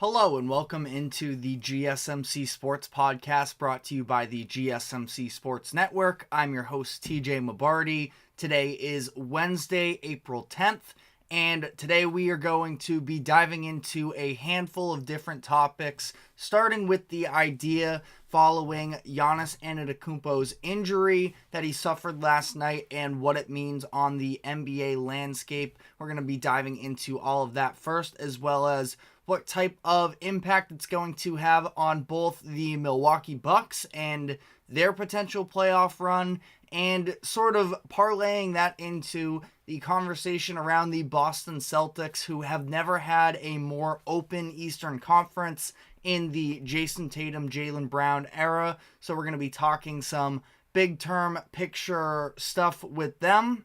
Hello and welcome into the GSMC Sports Podcast brought to you by the GSMC Sports Network. I'm your host TJ Mabardi. Today is Wednesday, April 10th, and today we are going to be diving into a handful of different topics, starting with the idea following Giannis Antetokounmpo's injury that he suffered last night and what it means on the NBA landscape. We're going to be diving into all of that first, as well as what type of impact it's going to have on both the Milwaukee Bucks and their potential playoff run, and sort of parlaying that into the conversation around the Boston Celtics, who have never had a more open Eastern Conference in the Jason Tatum, Jaylen Brown era. So we're going to be talking some big term picture stuff with them.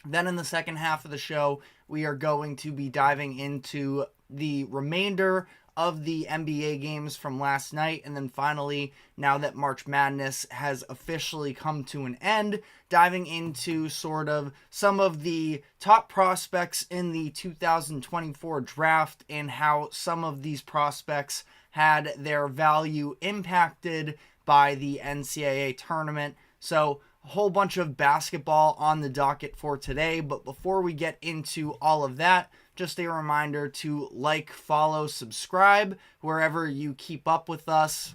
Then in the second half of the show, we are going to be diving into the remainder of the NBA games from last night. And then finally, now that March Madness has officially come to an end, diving into sort of some of the top prospects in the 2024 draft and how some of these prospects had their value impacted by the NCAA tournament. So a whole bunch of basketball on the docket for today. But before we get into all of that, just a reminder to like, follow, subscribe wherever you keep up with us.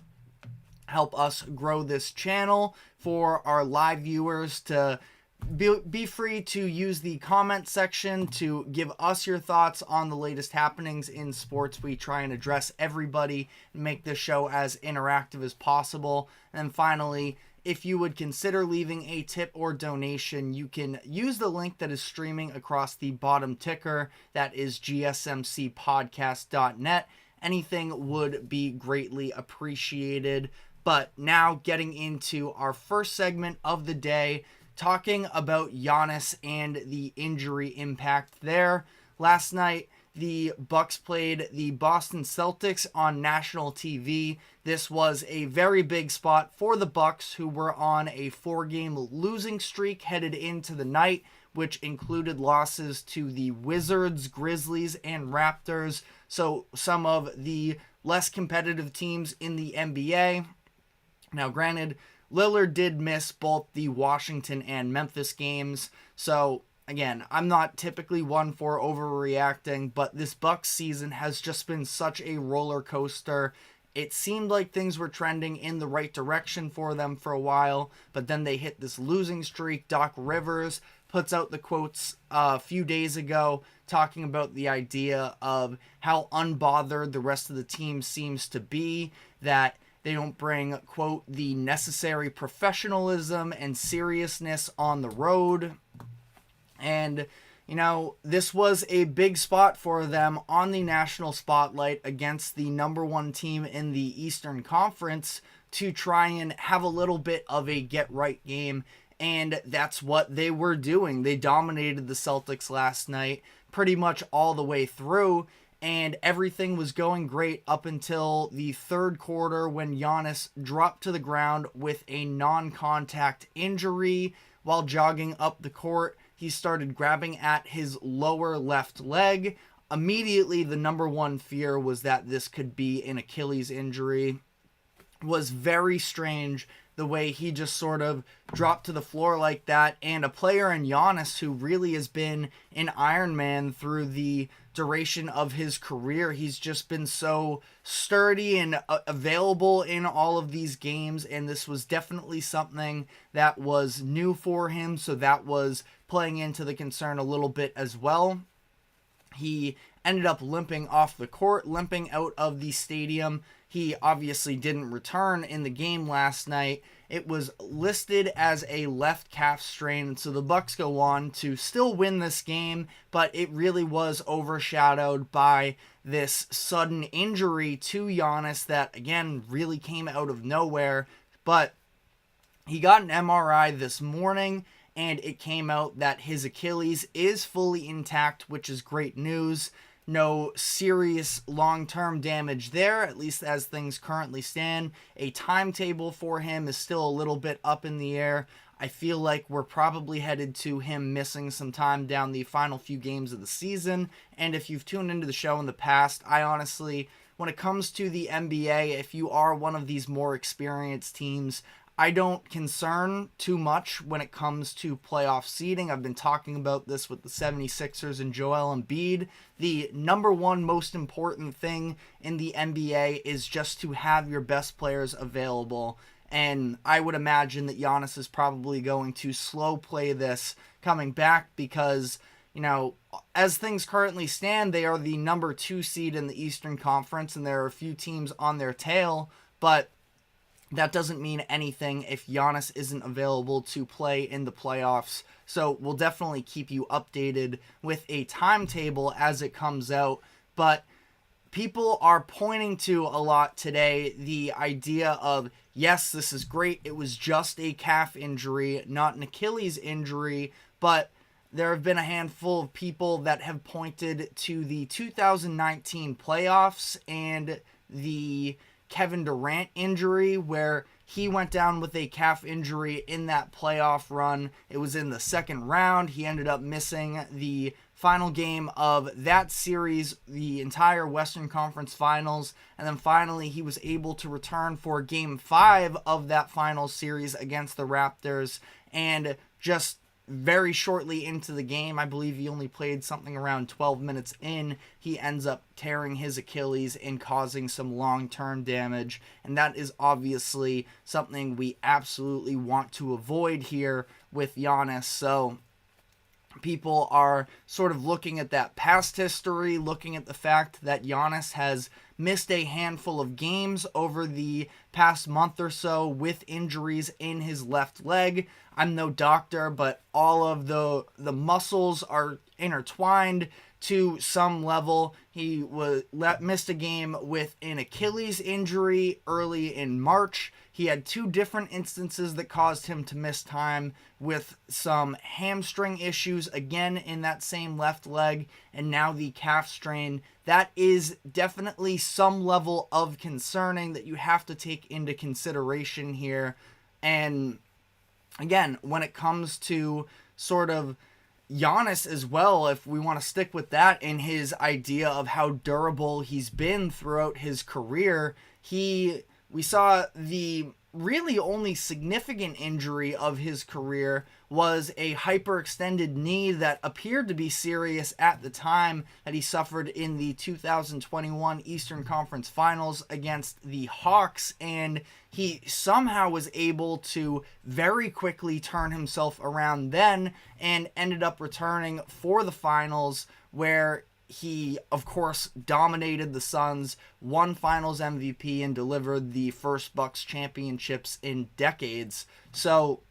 Help us grow this channel. For our live viewers, to be free to use the comment section to give us your thoughts on the latest happenings in sports. We try and address everybody and make this show as interactive as possible. And finally, if you would consider leaving a tip or donation, you can use the link that is streaming across the bottom ticker. That is gsmcspodcast.net. Anything would be greatly appreciated. But now getting into our first segment of the day, talking about Giannis and the injury impact there. Last night, the Bucks played the Boston Celtics on national TV. This was a very big spot for the Bucks, who were on a 4-game losing streak headed into the night, which included losses to the Wizards, Grizzlies, and Raptors. So some of the less competitive teams in the NBA. Now, granted, Lillard did miss both the Washington and Memphis games, so again, I'm not typically one for overreacting, but this Bucks season has just been such a roller coaster. It seemed like things were trending in the right direction for them for a while, but then they hit this losing streak. Doc Rivers puts out the quotes a few days ago talking about the idea of how unbothered the rest of the team seems to be, that they don't bring, quote, the necessary professionalism and seriousness on the road. And, you know, this was a big spot for them on the national spotlight against the number one team in the Eastern Conference to try and have a little bit of a get-right game. And that's what they were doing. They dominated the Celtics last night pretty much all the way through. And everything was going great up until the third quarter when Giannis dropped to the ground with a non-contact injury while jogging up the court. He started grabbing at his lower left leg. Immediately, the number one fear was that this could be an Achilles injury. It was very strange the way he just sort of dropped to the floor like that. And a player in Giannis who really has been an Iron Man through the duration of his career. He's just been so sturdy and available in all of these games, and this was definitely something that was new for him, so that was playing into the concern a little bit as well. He ended up limping off the court, limping out of the stadium. He obviously didn't return in the game last night. It was listed as a left calf strain, and so the Bucks go on to still win this game, but it really was overshadowed by this sudden injury to Giannis that, again, really came out of nowhere. But he got an MRI this morning, and it came out that his Achilles is fully intact, which is great news. No serious long-term damage there, at least as things currently stand. A timetable for him is still a little bit up in the air. I feel like we're probably headed to him missing some time down the final few games of the season. And if you've tuned into the show in the past, I honestly when it comes to the NBA, if you are one of these more experienced teams, I don't concern too much when it comes to playoff seeding. I've been talking about this with the 76ers and Joel Embiid. The number one most important thing in the NBA is just to have your best players available. And I would imagine that Giannis is probably going to slow play this coming back because, as things currently stand, they are the number 2 seed in the Eastern Conference, and there are a few teams on their tail, but that doesn't mean anything if Giannis isn't available to play in the playoffs. So we'll definitely keep you updated with a timetable as it comes out. But people are pointing to a lot today the idea of, yes, this is great. It was just a calf injury, not an Achilles injury. But there have been a handful of people that have pointed to the 2019 playoffs and the Kevin Durant injury, where he went down with a calf injury in that playoff run. It was in the second round. He ended up missing the final game of that series, the entire Western Conference Finals, and then finally he was able to return for Game 5 of that final series against the Raptors, and just very shortly into the game, I believe he only played something around 12 minutes in, he ends up tearing his Achilles and causing some long-term damage, and that is obviously something we absolutely want to avoid here with Giannis. So people are sort of looking at that past history, looking at the fact that Giannis has missed a handful of games over the past month or so with injuries in his left leg. I'm no doctor, but all of the muscles are intertwined to some level. He missed a game with an Achilles injury early in March. He had 2 different instances that caused him to miss time with some hamstring issues again in that same left leg, and now the calf strain. That is definitely some level of concerning that you have to take into consideration here. And again, when it comes to sort of Giannis as well, if we want to stick with that and his idea of how durable he's been throughout his career, we saw the really only significant injury of his career was a hyperextended knee that appeared to be serious at the time that he suffered in the 2021 Eastern Conference Finals against the Hawks, and he somehow was able to very quickly turn himself around then and ended up returning for the finals, where he, of course, dominated the Suns, won Finals MVP, and delivered the first Bucks championships in decades. So,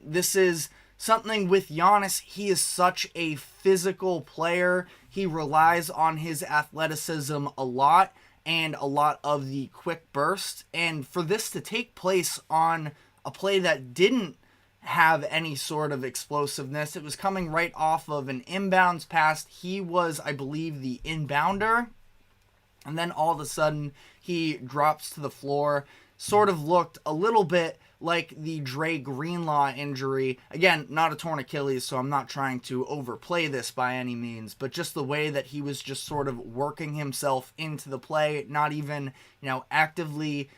this is something with Giannis. He is such a physical player. He relies on his athleticism a lot and a lot of the quick burst. And for this to take place on a play that didn't have any sort of explosiveness, it was coming right off of an inbounds pass. He was, I believe, the inbounder, and then all of a sudden he drops to the floor. Sort of looked a little bit like the Dre Greenlaw injury. Again, not a torn Achilles, so I'm not trying to overplay this by any means, but just the way that he was just sort of working himself into the play, not even, actively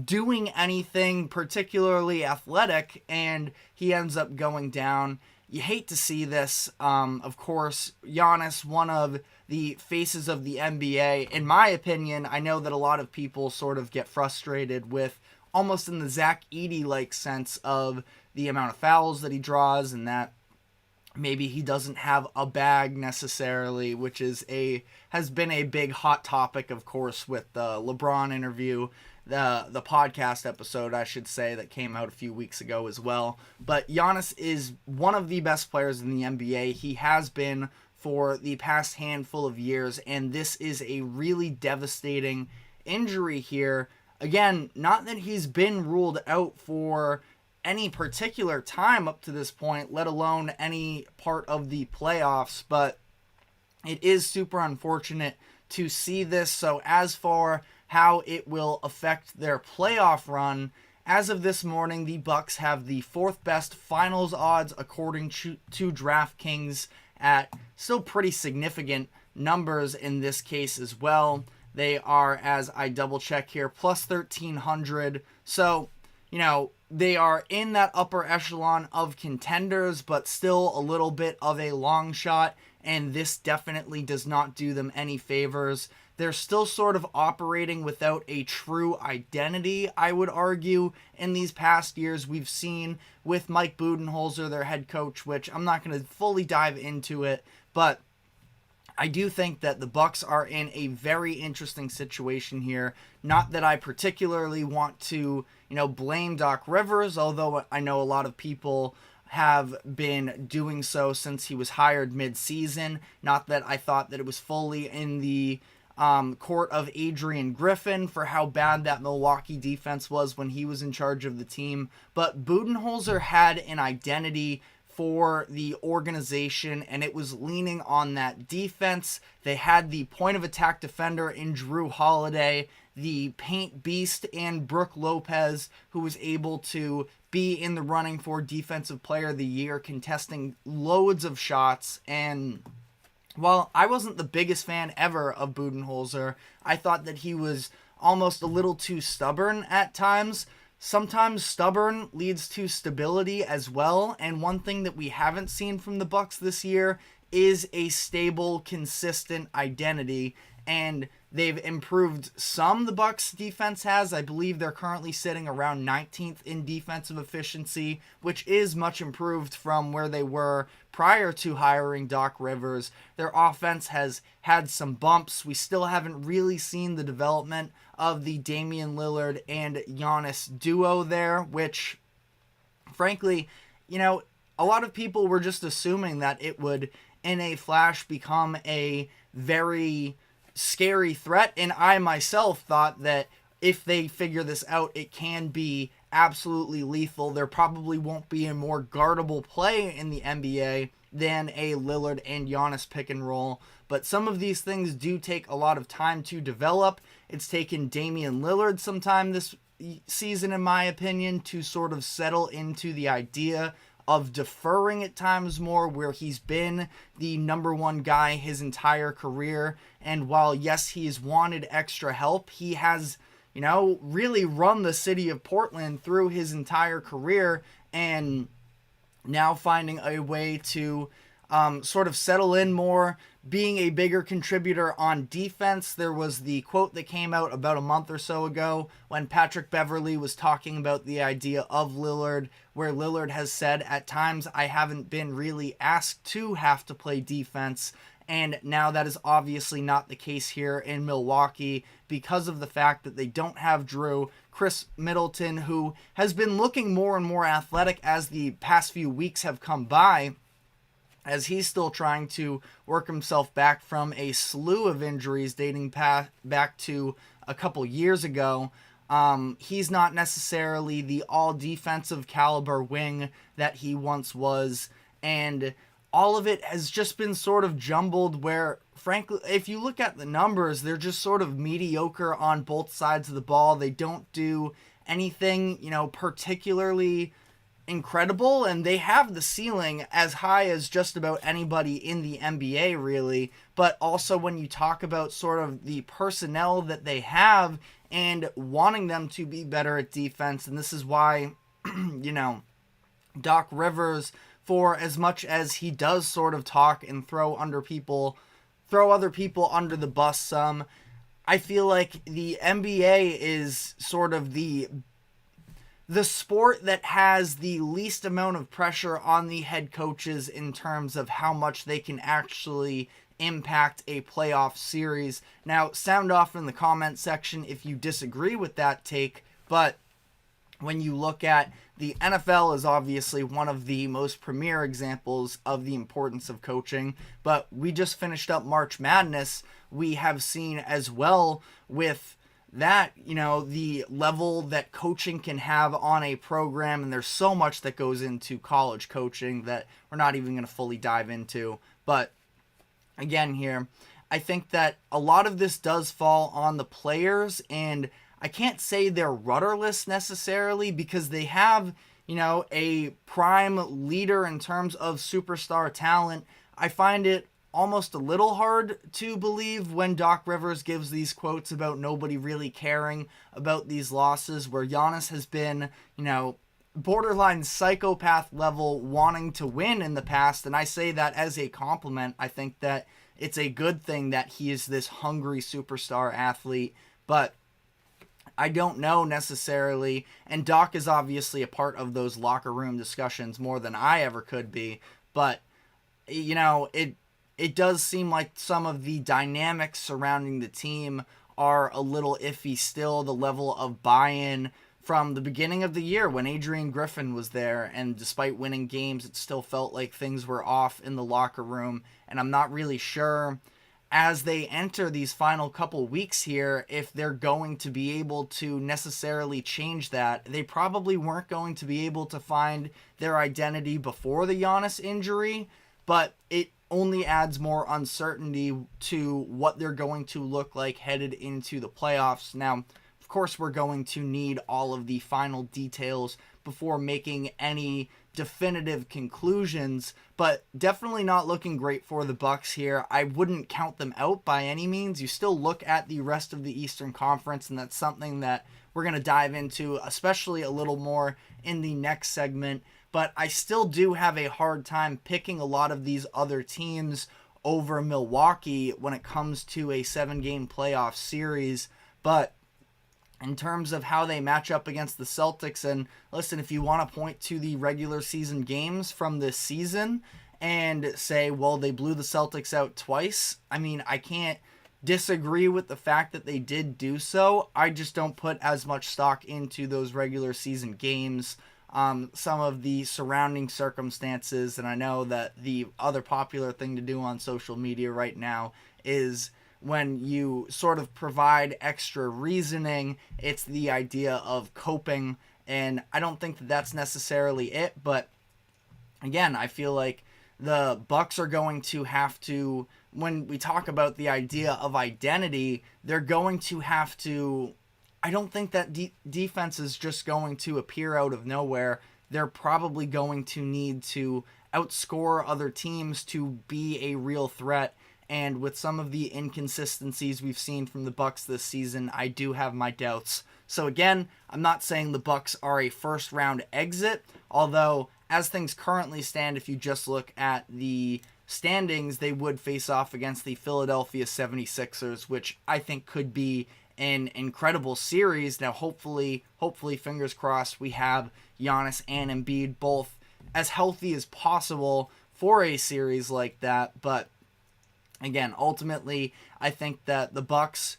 doing anything particularly athletic, and he ends up going down. You hate to see this. Of course, Giannis, one of the faces of the NBA, in my opinion. I know that a lot of people sort of get frustrated with, almost in the Zach Edey-like sense, of the amount of fouls that he draws, and that maybe he doesn't have a bag necessarily, which has been a big hot topic, of course, with the LeBron interview, the podcast episode, I should say, that came out a few weeks ago as well. But Giannis is one of the best players in the NBA. He has been for the past handful of years, and this is a really devastating injury here. Again, not that he's been ruled out for any particular time up to this point, let alone any part of the playoffs, but it is super unfortunate to see this. So as for how it will affect their playoff run, as of this morning, the Bucks have the 4th best finals odds according to DraftKings, at still pretty significant numbers in this case as well. They are, as I double check here, plus 1,300. So, they are in that upper echelon of contenders, but still a little bit of a long shot, and this definitely does not do them any favors. They're still sort of operating without a true identity, I would argue, in these past years. We've seen with Mike Budenholzer, their head coach, which I'm not going to fully dive into it, but I do think that the Bucks are in a very interesting situation here. Not that I particularly want to, blame Doc Rivers, although I know a lot of people have been doing so since he was hired mid-season. Not that I thought that it was fully in the court of Adrian Griffin for how bad that Milwaukee defense was when he was in charge of the team. But Budenholzer had an identity for the organization, and it was leaning on that defense. They had the point of attack defender in Drew Holiday, the paint beast in Brook Lopez, who was able to be in the running for Defensive Player of the Year, contesting loads of shots. And while I wasn't the biggest fan ever of Budenholzer, I thought that he was almost a little too stubborn at times. Sometimes stubborn leads to stability as well, and one thing that we haven't seen from the Bucks this year is a stable, consistent identity, and they've improved some. The Bucks defense has. I believe they're currently sitting around 19th in defensive efficiency, which is much improved from where they were prior to hiring Doc Rivers. Their offense has had some bumps. We still haven't really seen the development of the Damian Lillard and Giannis duo there, which, frankly, a lot of people were just assuming that it would, in a flash, become a very scary threat, and I myself thought that if they figure this out, it can be absolutely lethal. There probably won't be a more guardable play in the NBA than a Lillard and Giannis pick and roll, but some of these things do take a lot of time to develop. It's taken Damian Lillard some time this season, in my opinion, to sort of settle into the idea of deferring at times more, where he's been the number one guy his entire career. And while, yes, he's wanted extra help, he has, really run the city of Portland through his entire career, and now finding a way to sort of settle in more, being a bigger contributor on defense. There was the quote that came out about a month or so ago when Patrick Beverley was talking about the idea of Lillard, where Lillard has said, at times I haven't been really asked to have to play defense. And now that is obviously not the case here in Milwaukee because of the fact that they don't have Drew. Chris Middleton, who has been looking more and more athletic as the past few weeks have come by, as he's still trying to work himself back from a slew of injuries dating back to a couple years ago. He's not necessarily the all-defensive caliber wing that he once was, and all of it has just been sort of jumbled where, frankly, if you look at the numbers, they're just sort of mediocre on both sides of the ball. They don't do anything, particularly incredible, and they have the ceiling as high as just about anybody in the NBA, really. But also when you talk about sort of the personnel that they have and wanting them to be better at defense, and this is why, Doc Rivers, for as much as he does sort of talk and throw other people under the bus some, I feel like the NBA is sort of the sport that has the least amount of pressure on the head coaches in terms of how much they can actually impact a playoff series. Now, sound off in the comment section if you disagree with that take, but when you look at the NFL is obviously one of the most premier examples of the importance of coaching, but we just finished up March Madness. We have seen as well with that, the level that coaching can have on a program, and there's so much that goes into college coaching that we're not even going to fully dive into. But again here, I think that a lot of this does fall on the players, and I can't say they're rudderless necessarily because they have, a prime leader in terms of superstar talent. I find it almost a little hard to believe when Doc Rivers gives these quotes about nobody really caring about these losses, where Giannis has been, borderline psychopath level wanting to win in the past. And I say that as a compliment. I think that it's a good thing that he is this hungry superstar athlete, but I don't know necessarily, and Doc is obviously a part of those locker room discussions more than I ever could be, but it does seem like some of the dynamics surrounding the team are a little iffy still. The level of buy-in from the beginning of the year when Adrian Griffin was there, and despite winning games, it still felt like things were off in the locker room, and I'm not really sure as they enter these final couple weeks here if they're going to be able to necessarily change that. They probably weren't going to be able to find their identity before the Giannis injury, but it only adds more uncertainty to what they're going to look like headed into the playoffs. Now, of course, we're going to need all of the final details before making any definitive conclusions, but definitely not looking great for the Bucks here. I wouldn't count them out by any means. You still look at the rest of the Eastern Conference, and that's something that we're going to dive into, especially a little more in the next segment. But I still do have a hard time picking a lot of these other teams over Milwaukee when it comes to a 7-game playoff series. But in terms of how they match up against the Celtics, and listen, if you want to point to the regular season games from this season and say, well, they blew the Celtics out twice, I mean, I can't disagree with the fact that they did do so. I just don't put as much stock into those regular season games. Some of the surrounding circumstances, and I know that the other popular thing to do on social media right now is when you sort of provide extra reasoning, it's the idea of coping, and I don't think that that's necessarily it, but again, I feel like the Bucks are going to have to, when we talk about the idea of identity, they're going to have to, I don't think that defense is just going to appear out of nowhere. They're probably going to need to outscore other teams to be a real threat. And with some of the inconsistencies we've seen from the Bucks this season, I do have my doubts. So again, I'm not saying the Bucks are a first round exit, although as things currently stand, if you just look at the standings, they would face off against the Philadelphia 76ers, which I think could be an incredible series. Now, hopefully, fingers crossed, we have Giannis and Embiid both as healthy as possible for a series like that. But again, ultimately, I think that the Bucks,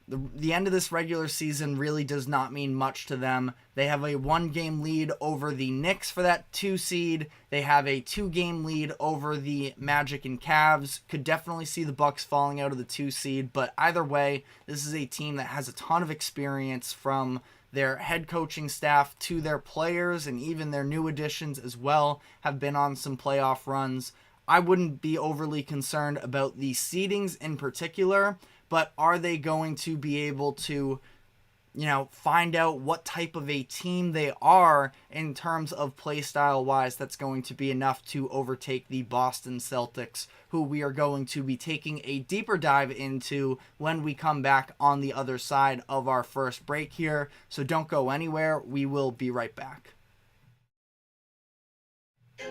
the end of this regular season really does not mean much to them. They have a 1-game lead over the Knicks for that 2 seed. They have a 2-game lead over the Magic and Cavs. Could definitely see the Bucks falling out of the 2 seed, but either way, this is a team that has a ton of experience from their head coaching staff to their players, and even their new additions as well have been on some playoff runs. I wouldn't be overly concerned about the seedings in particular, but are they going to be able to, find out what type of a team they are in terms of play style wise? That's going to be enough to overtake the Boston Celtics, who we are going to be taking a deeper dive into when we come back on the other side of our first break here. So don't go anywhere. We will be right back. I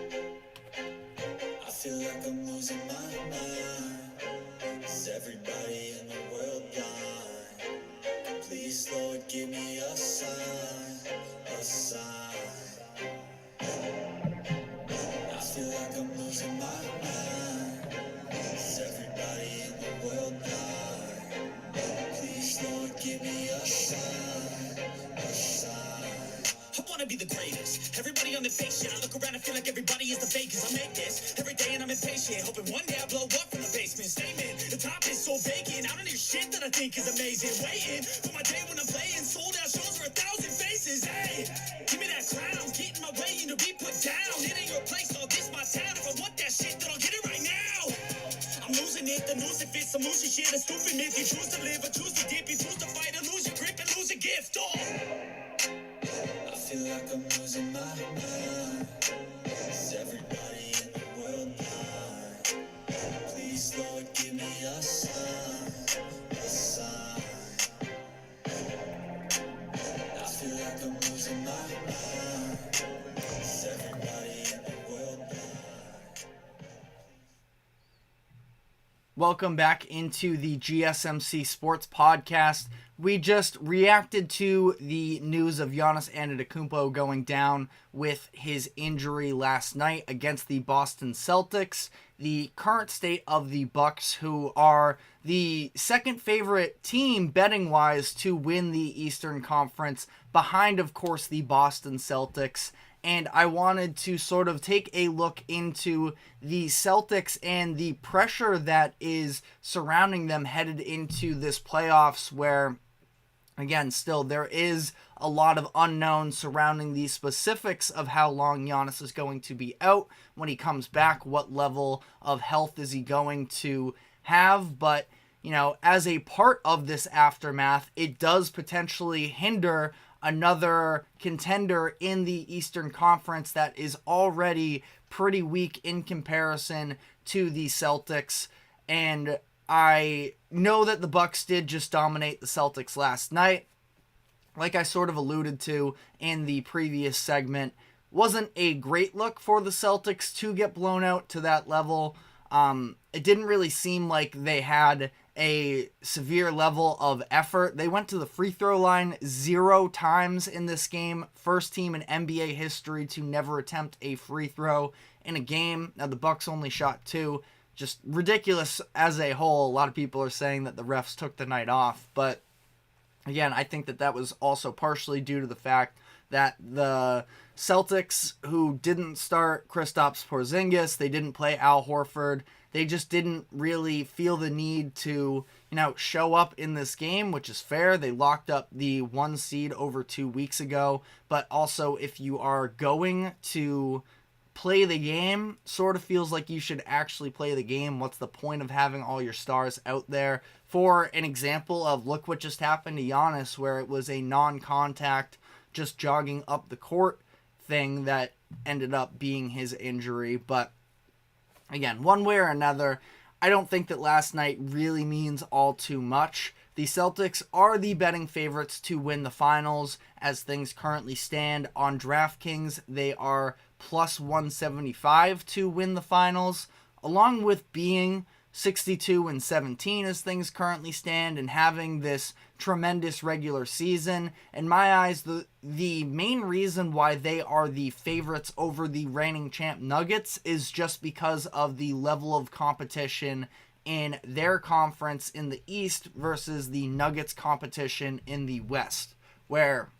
feel like I'm losing my mind. Is everybody in the world blind? Please, Lord, give me a sign, a sign. I feel like I'm losing my mind. Is everybody in the world blind? Please, Lord, give me a sign, a sign. I wanna be the greatest. Everybody on the fake shit. I look around and feel like everybody is the fakest. I make this every day and I'm impatient, hoping one day I blow up from the basement. Statement, the top is so vacant. I don't hear shit that I think is amazing. Waiting for my day when I'm playing. Sold out shows for 1,000 faces. Hey, give me that crown. Get in my way and to be put down. It ain't your place, all this my town. If I want that shit, then I'll get it right now. I'm losing it, the news if it's some losing shit. A stupid myth. You choose to live or choose to dip. You choose to fight or lose your grip and lose a gift. Oh. I feel like I'm losing my mind. Is everybody in the world blind? Please Welcome back into the GSMC Sports Podcast. We just reacted to the news of Giannis Antetokounmpo going down with his injury last night against the Boston Celtics. The current state of the Bucks, who are the second favorite team betting-wise to win the Eastern Conference, behind, of course, the Boston Celtics. And I wanted to sort of take a look into the Celtics and the pressure that is surrounding them headed into this playoffs where, again, still there is a lot of unknown surrounding the specifics of how long Giannis is going to be out when he comes back, what level of health is he going to have. But, you know, as a part of this aftermath, it does potentially hinder another contender in the Eastern Conference that is already pretty weak in comparison to the Celtics. And I know that the Bucks did just dominate the Celtics last night. Like I sort of alluded to in the previous segment, wasn't a great look for the Celtics to get blown out to that level. It didn't really seem like they had a severe level of effort. They went to the free throw line 0 times in this game. First team in NBA history to never attempt a free throw in a game. Now the Bucks only shot 2. Just ridiculous as a whole. A lot of people are saying that the refs took the night off. But again, I think that was also partially due to the fact that the Celtics, who didn't start Kristaps Porzingis, they didn't play Al Horford, they just didn't really feel the need to, show up in this game, which is fair. They locked up the 1 seed over 2 weeks ago. But also, if you are going to play the game, sort of feels like you should actually play the game. What's the point of having all your stars out there? For an example of, look what just happened to Giannis, where it was a non-contact, just jogging up the court thing that ended up being his injury. But again, one way or another, I don't think that last night really means all too much. The Celtics are the betting favorites to win the finals as things currently stand on DraftKings. They are plus 175 to win the finals, along with being 62-17 as things currently stand and having this tremendous regular season. In my eyes, the main reason why they are the favorites over the reigning champ Nuggets is just because of the level of competition in their conference in the East versus the Nuggets competition in the West, where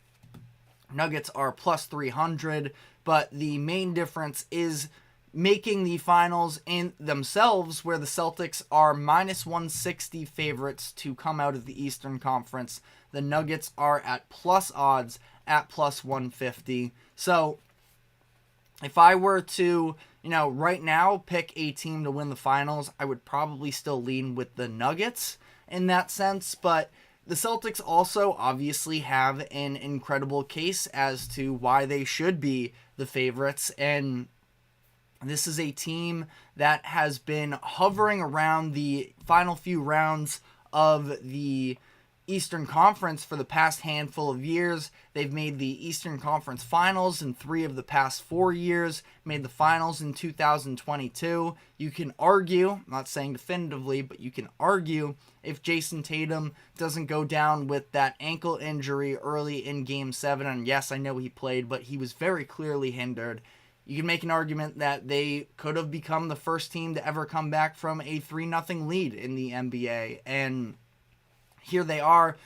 Nuggets are plus 300, but the main difference is making the finals in themselves, where the Celtics are minus 160 favorites to come out of the Eastern Conference. The Nuggets are at plus odds at plus 150. So if I were to, right now pick a team to win the finals, I would probably still lean with the Nuggets in that sense. But the Celtics also obviously have an incredible case as to why they should be the favorites. And this is a team that has been hovering around the final few rounds of the Eastern Conference for the past handful of years. They've made the Eastern Conference Finals in 3 of the past 4 years, made the finals in 2022. You can argue, I'm not saying definitively, but you can argue if Jason Tatum doesn't go down with that ankle injury early in Game 7, and yes, I know he played, but he was very clearly hindered. You can make an argument that they could have become the first team to ever come back from a 3-0 lead in the NBA. And here they are,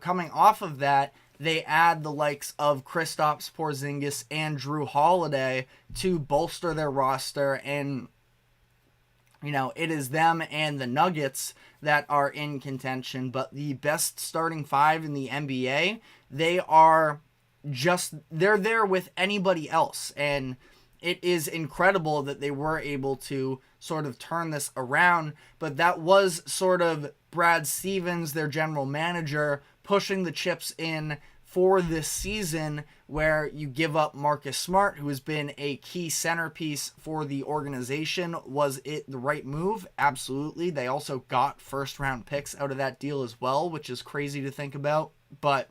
coming off of that, they add the likes of Kristaps Porzingis and Drew Holiday to bolster their roster. And, it is them and the Nuggets that are in contention. But the best starting 5 in the NBA, they're there with anybody else. And it is incredible that they were able to sort of turn this around, but that was sort of Brad Stevens, their general manager, pushing the chips in for this season, where you give up Marcus Smart, who has been a key centerpiece for the organization. Was it the right move? Absolutely. They also got first-round picks out of that deal as well, which is crazy to think about. But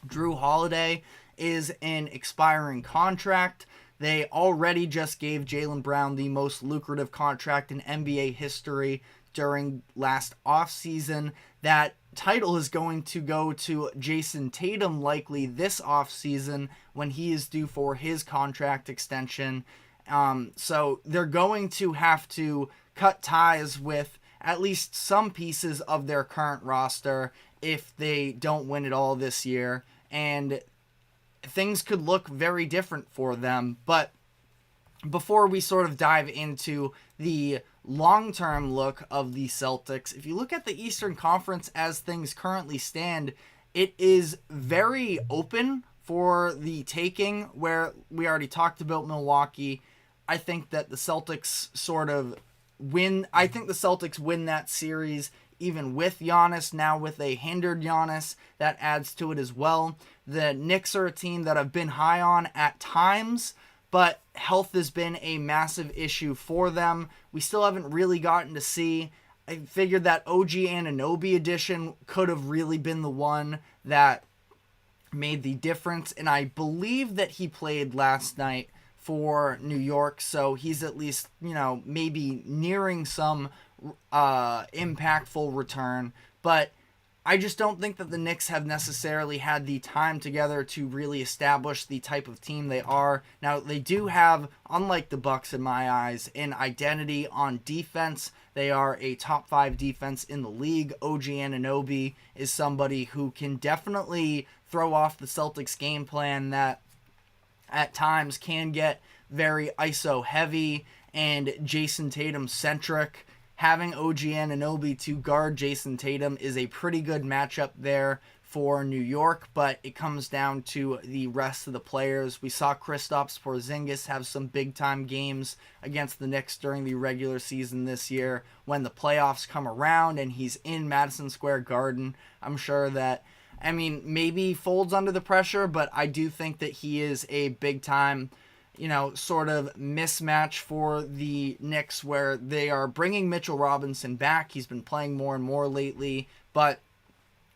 Drew Holiday is an expiring contract. They already just gave Jaylen Brown the most lucrative contract in NBA history, during last offseason. That title is going to go to Jason Tatum likely this offseason when he is due for his contract extension. So they're going to have to cut ties with at least some pieces of their current roster if they don't win it all this year. And things could look very different for them. But before we sort of dive into the long-term look of the Celtics, if you look at the Eastern Conference as things currently stand, it is very open for the taking, where we already talked about Milwaukee. I think that the Celtics sort of win. I think the Celtics win that series even with Giannis. Now with a hindered Giannis, that adds to it as well. The Knicks are a team that I've been high on at times, but health has been a massive issue for them. We still haven't really gotten to see. I figured that OG Anunoby addition could have really been the one that made the difference, and I believe that he played last night for New York, so he's at least, maybe nearing some impactful return. But I just don't think that the Knicks have necessarily had the time together to really establish the type of team they are. Now, they do have, unlike the Bucks in my eyes, an identity on defense. They are a top 5 defense in the league. OG Anunoby is somebody who can definitely throw off the Celtics game plan that at times can get very ISO heavy and Jason Tatum centric. Having OG Anunoby to guard Jason Tatum is a pretty good matchup there for New York, but it comes down to the rest of the players. We saw Kristaps Porzingis have some big-time games against the Knicks during the regular season this year. When the playoffs come around and he's in Madison Square Garden, I'm sure that, maybe he folds under the pressure, but I do think that he is a big-time sort of mismatch for the Knicks, where they are bringing Mitchell Robinson back. He's been playing more and more lately, but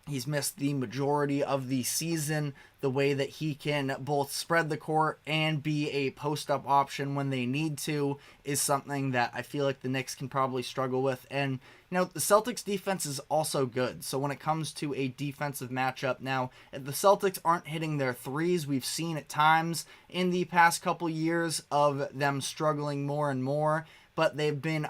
he's missed the majority of the season. The way that he can both spread the court and be a post-up option when they need to is something that I feel like the Knicks can probably struggle with. And, the Celtics defense is also good. So when it comes to a defensive matchup, now, if the Celtics aren't hitting their threes, we've seen at times in the past couple years of them struggling more and more, but they've been,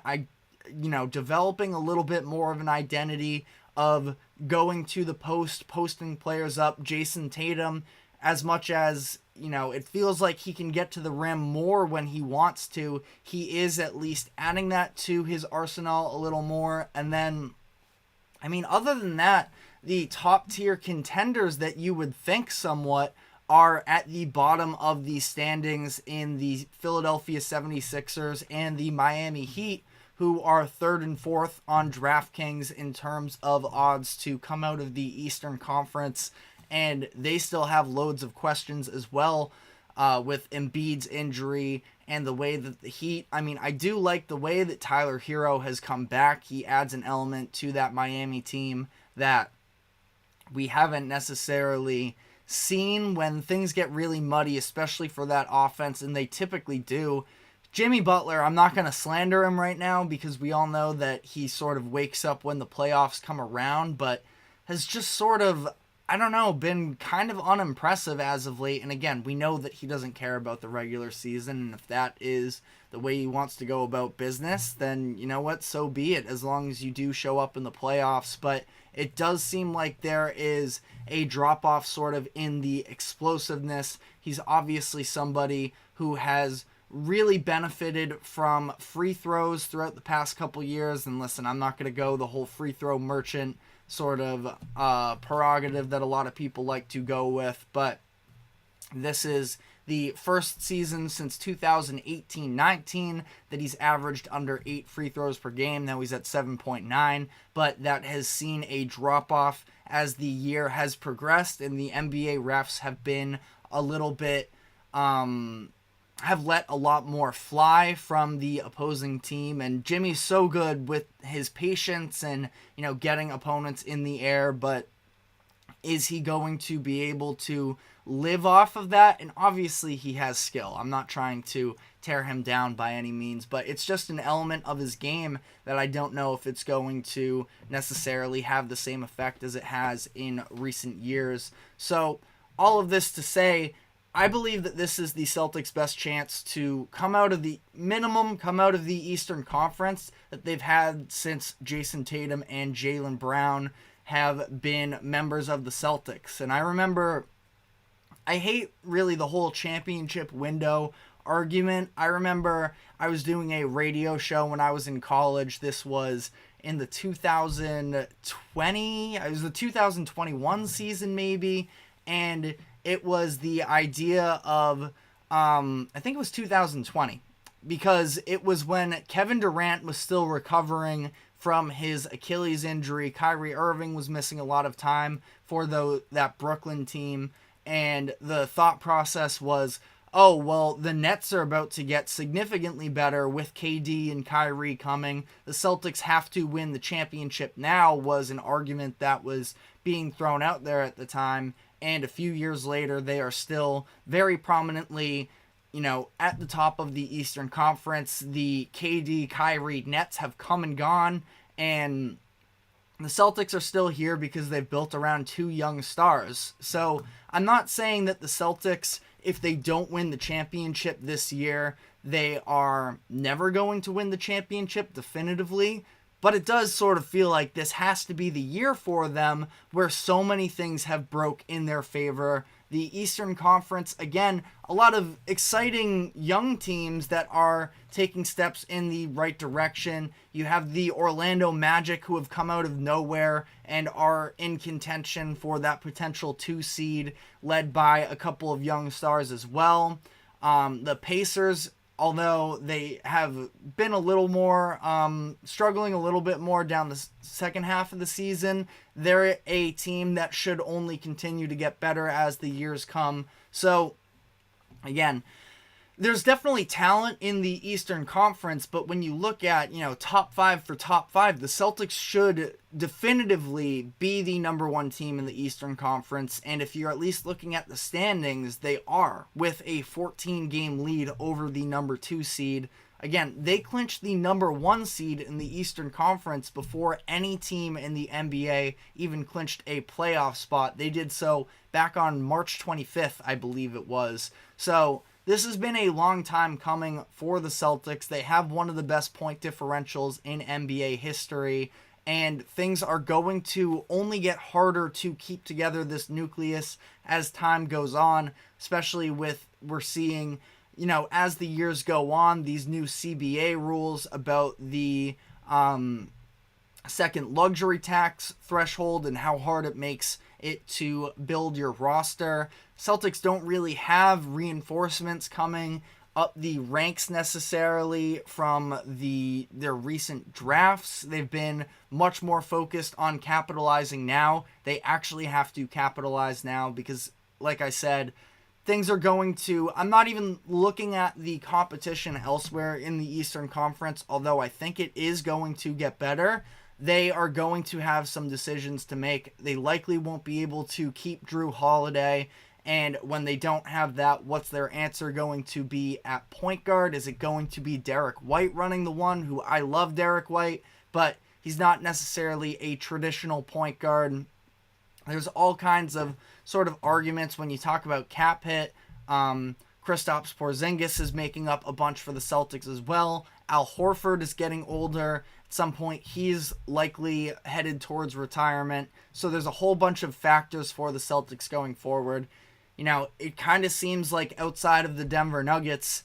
developing a little bit more of an identity of going to the post, posting players up. Jason Tatum, as much as, it feels like he can get to the rim more when he wants to, he is at least adding that to his arsenal a little more. And then, other than that, the top tier contenders that you would think somewhat are at the bottom of the standings in the Philadelphia 76ers and the Miami Heat, who are 3rd and 4th on DraftKings in terms of odds to come out of the Eastern Conference. And they still have loads of questions as well with Embiid's injury and the way that the Heat... I do like the way that Tyler Hero has come back. He adds an element to that Miami team that we haven't necessarily seen when things get really muddy, especially for that offense, and they typically do. Jimmy Butler, I'm not going to slander him right now because we all know that he sort of wakes up when the playoffs come around, but has just sort of, been kind of unimpressive as of late. And again, we know that he doesn't care about the regular season, and if that is the way he wants to go about business, then you know what, so be it, as long as you do show up in the playoffs. But it does seem like there is a drop-off sort of in the explosiveness. He's obviously somebody who has really benefited from free throws throughout the past couple years. And listen, I'm not going to go the whole free throw merchant sort of prerogative that a lot of people like to go with, but this is the first season since 2018-19 that he's averaged under 8 free throws per game. Now he's at 7.9, but that has seen a drop-off as the year has progressed, and the NBA refs have been a little bit have let a lot more fly from the opposing team. And Jimmy's so good with his patience and, getting opponents in the air, but Is he going to be able to live off of that? And obviously he has skill. I'm not trying to tear him down by any means, but it's just an element of his game that I don't know if it's going to necessarily have the same effect as it has in recent years. So all of this to say, I believe that this is the Celtics' best chance to come out of the Eastern Conference that they've had since Jason Tatum and Jaylen Brown have been members of the Celtics. And I remember, I hate really the whole championship window argument. I remember I was doing a radio show when I was in college. This was in the 2021 season maybe, and it was the idea of, I think it was 2020, because it was when Kevin Durant was still recovering from his Achilles injury. Kyrie Irving was missing a lot of time for that Brooklyn team, and the thought process was, oh, well, the Nets are about to get significantly better with KD and Kyrie coming. The Celtics have to win the championship now, was an argument that was being thrown out there at the time. And a few years later, they are still very prominently, at the top of the Eastern Conference. The KD, Kyrie Nets have come and gone, and the Celtics are still here because they've built around two young stars. So I'm not saying that the Celtics, if they don't win the championship this year, they are never going to win the championship definitively. But it does sort of feel like this has to be the year for them where so many things have broke in their favor. The Eastern Conference, again, a lot of exciting young teams that are taking steps in the right direction. You have the Orlando Magic, who have come out of nowhere and are in contention for that potential 2 seed, led by a couple of young stars as well. The Pacers, although they have been a little more, struggling a little bit more down the second half of the season, they're a team that should only continue to get better as the years come. So, again, there's definitely talent in the Eastern Conference, but when you look at, top 5 for top 5, the Celtics should definitively be the number 1 team in the Eastern Conference, and if you're at least looking at the standings, they are, with a 14-game lead over the number 2 seed. Again, they clinched the number 1 seed in the Eastern Conference before any team in the NBA even clinched a playoff spot. They did so back on March 25th, I believe it was. So this has been a long time coming for the Celtics. They have one of the best point differentials in NBA history, and things are going to only get harder to keep together this nucleus as time goes on, especially with, we're seeing, as the years go on, these new CBA rules about the second luxury tax threshold and how hard it makes it to build your roster. Celtics don't really have reinforcements coming up the ranks necessarily from their recent drafts. They've been much more focused on capitalizing now. They actually have to capitalize now because, like I said, things are going to... I'm not even looking at the competition elsewhere in the Eastern Conference, although I think it is going to get better. They are going to have some decisions to make. They likely won't be able to keep Drew Holiday, and when they don't have that, what's their answer going to be at point guard? Is it going to be Derek White running the one? Who I love Derek White, but he's not necessarily a traditional point guard. There's all kinds of sort of arguments when you talk about cap hit. Kristaps Porzingis is making up a bunch for the Celtics as well. Al Horford is getting older. At some point, he's likely headed towards retirement. So there's a whole bunch of factors for the Celtics going forward. It kind of seems like outside of the Denver Nuggets,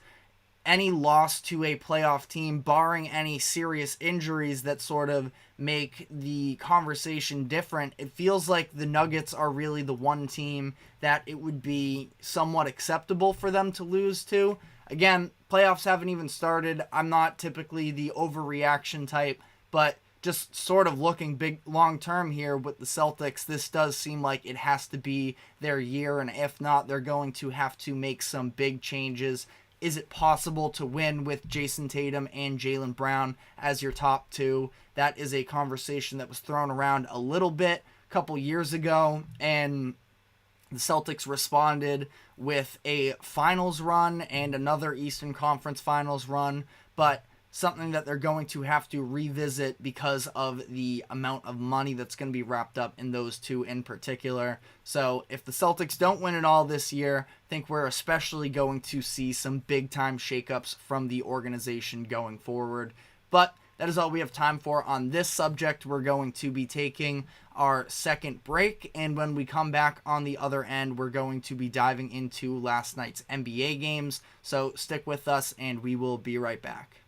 any loss to a playoff team, barring any serious injuries that sort of make the conversation different, it feels like the Nuggets are really the one team that it would be somewhat acceptable for them to lose to. Again, playoffs haven't even started. I'm not typically the overreaction type, but just sort of looking big long term here with the Celtics, this does seem like it has to be their year, and if not, they're going to have to make some big changes. Is it possible to win with Jason Tatum and Jaylen Brown as your top 2? That is a conversation that was thrown around a little bit couple years ago, and the Celtics responded with a finals run and another Eastern Conference finals run, but something that they're going to have to revisit because of the amount of money that's going to be wrapped up in those two in particular. So if the Celtics don't win it all this year, I think we're especially going to see some big-time shakeups from the organization going forward. But that is all we have time for on this subject. We're going to be taking our second break, and when we come back on the other end, we're going to be diving into last night's NBA games. So stick with us, and we will be right back.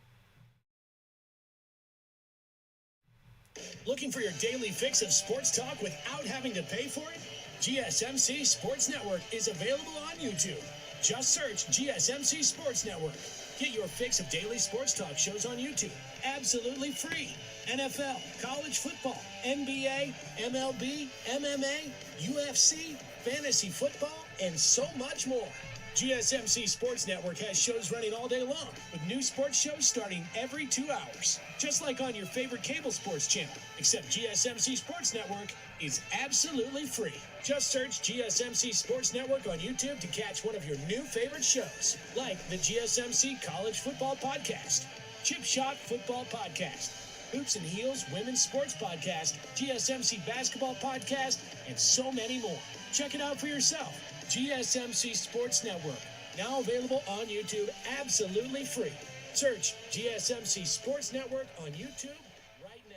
Looking for your daily fix of sports talk without having to pay for it? GSMC Sports Network is available on YouTube. Just search GSMC Sports Network. Get your fix of daily sports talk shows on YouTube, absolutely free. NFL, college football, NBA, MLB, MMA, UFC, fantasy football, and so much more. GSMC Sports Network has shows running all day long, with new sports shows starting every 2 hours. Just like on your favorite cable sports channel, except GSMC Sports Network is absolutely free. Just search GSMC Sports Network on YouTube to catch one of your new favorite shows, like the GSMC College Football Podcast, Chip Shot Football Podcast, Hoops and Heels Women's Sports Podcast, GSMC Basketball Podcast, and so many more. Check it out for yourself. GSMC Sports Network, now available on YouTube absolutely free. Search GSMC Sports Network on YouTube right now.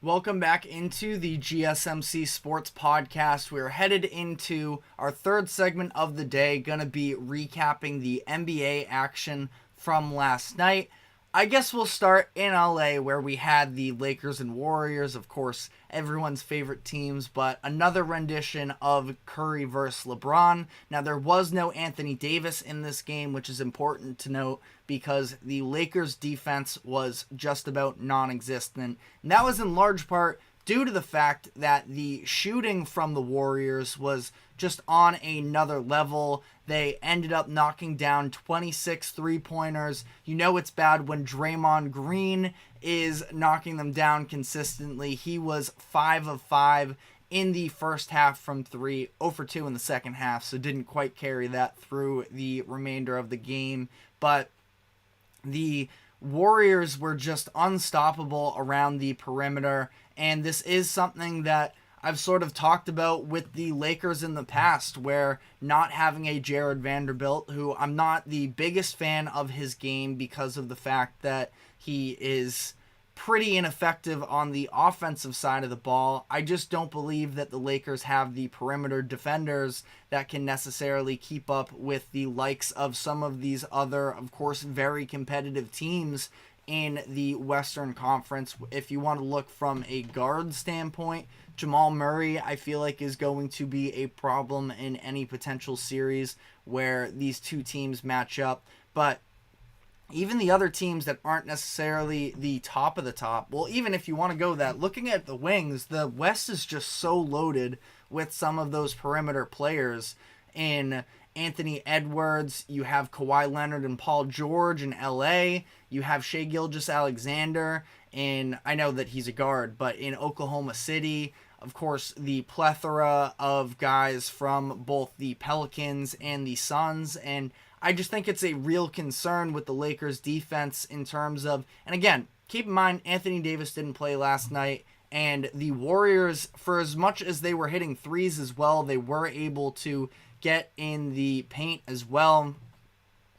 Welcome back into the GSMC Sports Podcast. We're headed into our third segment of the day, going to be recapping the NBA action from last night. I guess we'll start in LA, where we had the Lakers and Warriors, of course, everyone's favorite teams, but another rendition of Curry versus LeBron. Now, there was no Anthony Davis in this game, which is important to note because the Lakers' defense was just about non-existent. And that was in large part due to the fact that the shooting from the Warriors was just on another level. They ended up knocking down 26 three-pointers. You know it's bad when Draymond Green is knocking them down consistently. He was 5 of 5 in the first half from 3, 0 for 2 in the second half, so didn't quite carry that through the remainder of the game. But the Warriors were just unstoppable around the perimeter, and this is something that I've sort of talked about with the Lakers in the past, where not having a Jared Vanderbilt, who I'm not the biggest fan of his game because of the fact that he is pretty ineffective on the offensive side of the ball. I just don't believe that the Lakers have the perimeter defenders that can necessarily keep up with the likes of some of these other, of course, very competitive teams in the Western Conference. If you want to look from a guard standpoint, Jamal Murray, I feel like, is going to be a problem in any potential series where these two teams match up. But even the other teams that aren't necessarily the top of the top, well, even if you want to go that, looking at the wings, the West is just so loaded with some of those perimeter players. In Anthony Edwards, you have Kawhi Leonard and Paul George in LA. You have Shai Gilgeous-Alexander, and I know that he's a guard, but in Oklahoma City, of course, the plethora of guys from both the Pelicans and the Suns, and I just think it's a real concern with the Lakers defense in terms of, and again, keep in mind, Anthony Davis didn't play last night, and the Warriors, for as much as they were hitting threes as well, they were able to get in the paint as well.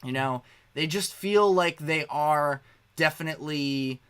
You know, they just feel like they are definitely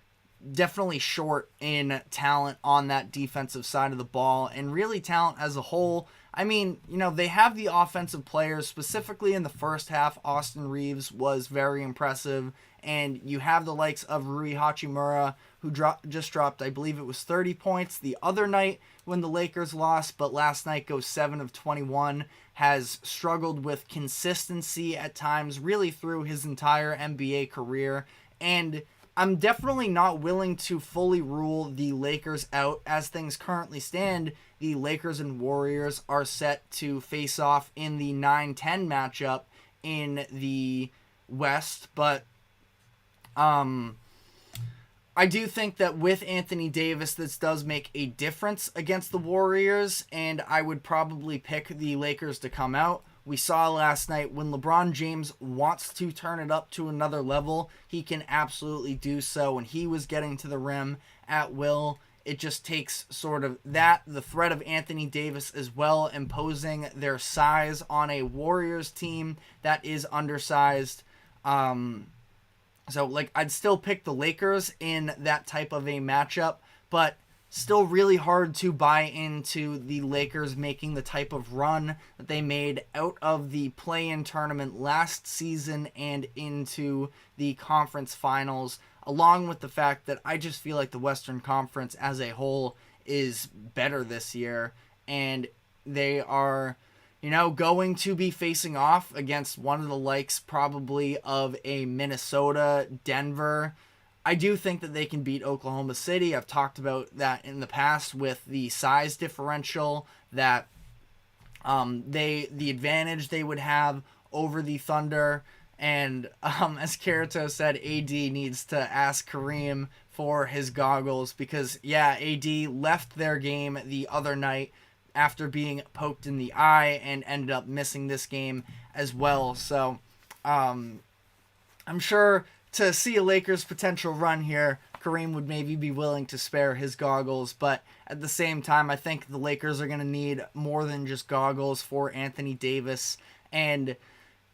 short in talent on that defensive side of the ball, and really talent as a whole. I mean, you know, they have the offensive players, specifically in the first half. Austin Reeves was very impressive, and you have the likes of Rui Hachimura, who just dropped, I believe it was 30 points the other night when the Lakers lost, but last night goes 7 of 21, has struggled with consistency at times, really through his entire NBA career, and I'm definitely not willing to fully rule the Lakers out. As things currently stand, the Lakers and Warriors are set to face off in the 9-10 matchup in the West, but I do think that with Anthony Davis, this does make a difference against the Warriors, and I would probably pick the Lakers to come out. We saw last night when LeBron James wants to turn it up to another level, he can absolutely do so. When he was getting to the rim at will, it just takes sort of that, the threat of Anthony Davis as well, imposing their size on a Warriors team that is undersized. So, like, I'd still pick the Lakers in that type of a matchup, but still really hard to buy into the Lakers making the type of run that they made out of the play-in tournament last season and into the conference finals, along with the fact that I just feel like the Western Conference as a whole is better this year, and they are, going to be facing off against one of the likes probably of a Minnesota, Denver. I do think that they can beat Oklahoma City. I've talked about that in the past with the size differential that the advantage they would have over the Thunder. And as Kirito said, AD needs to ask Kareem for his goggles because, yeah, AD left their game the other night after being poked in the eye and ended up missing this game as well. So I'm sure to see a Lakers potential run here, Kareem would maybe be willing to spare his goggles, but at the same time, I think the Lakers are going to need more than just goggles for Anthony Davis, and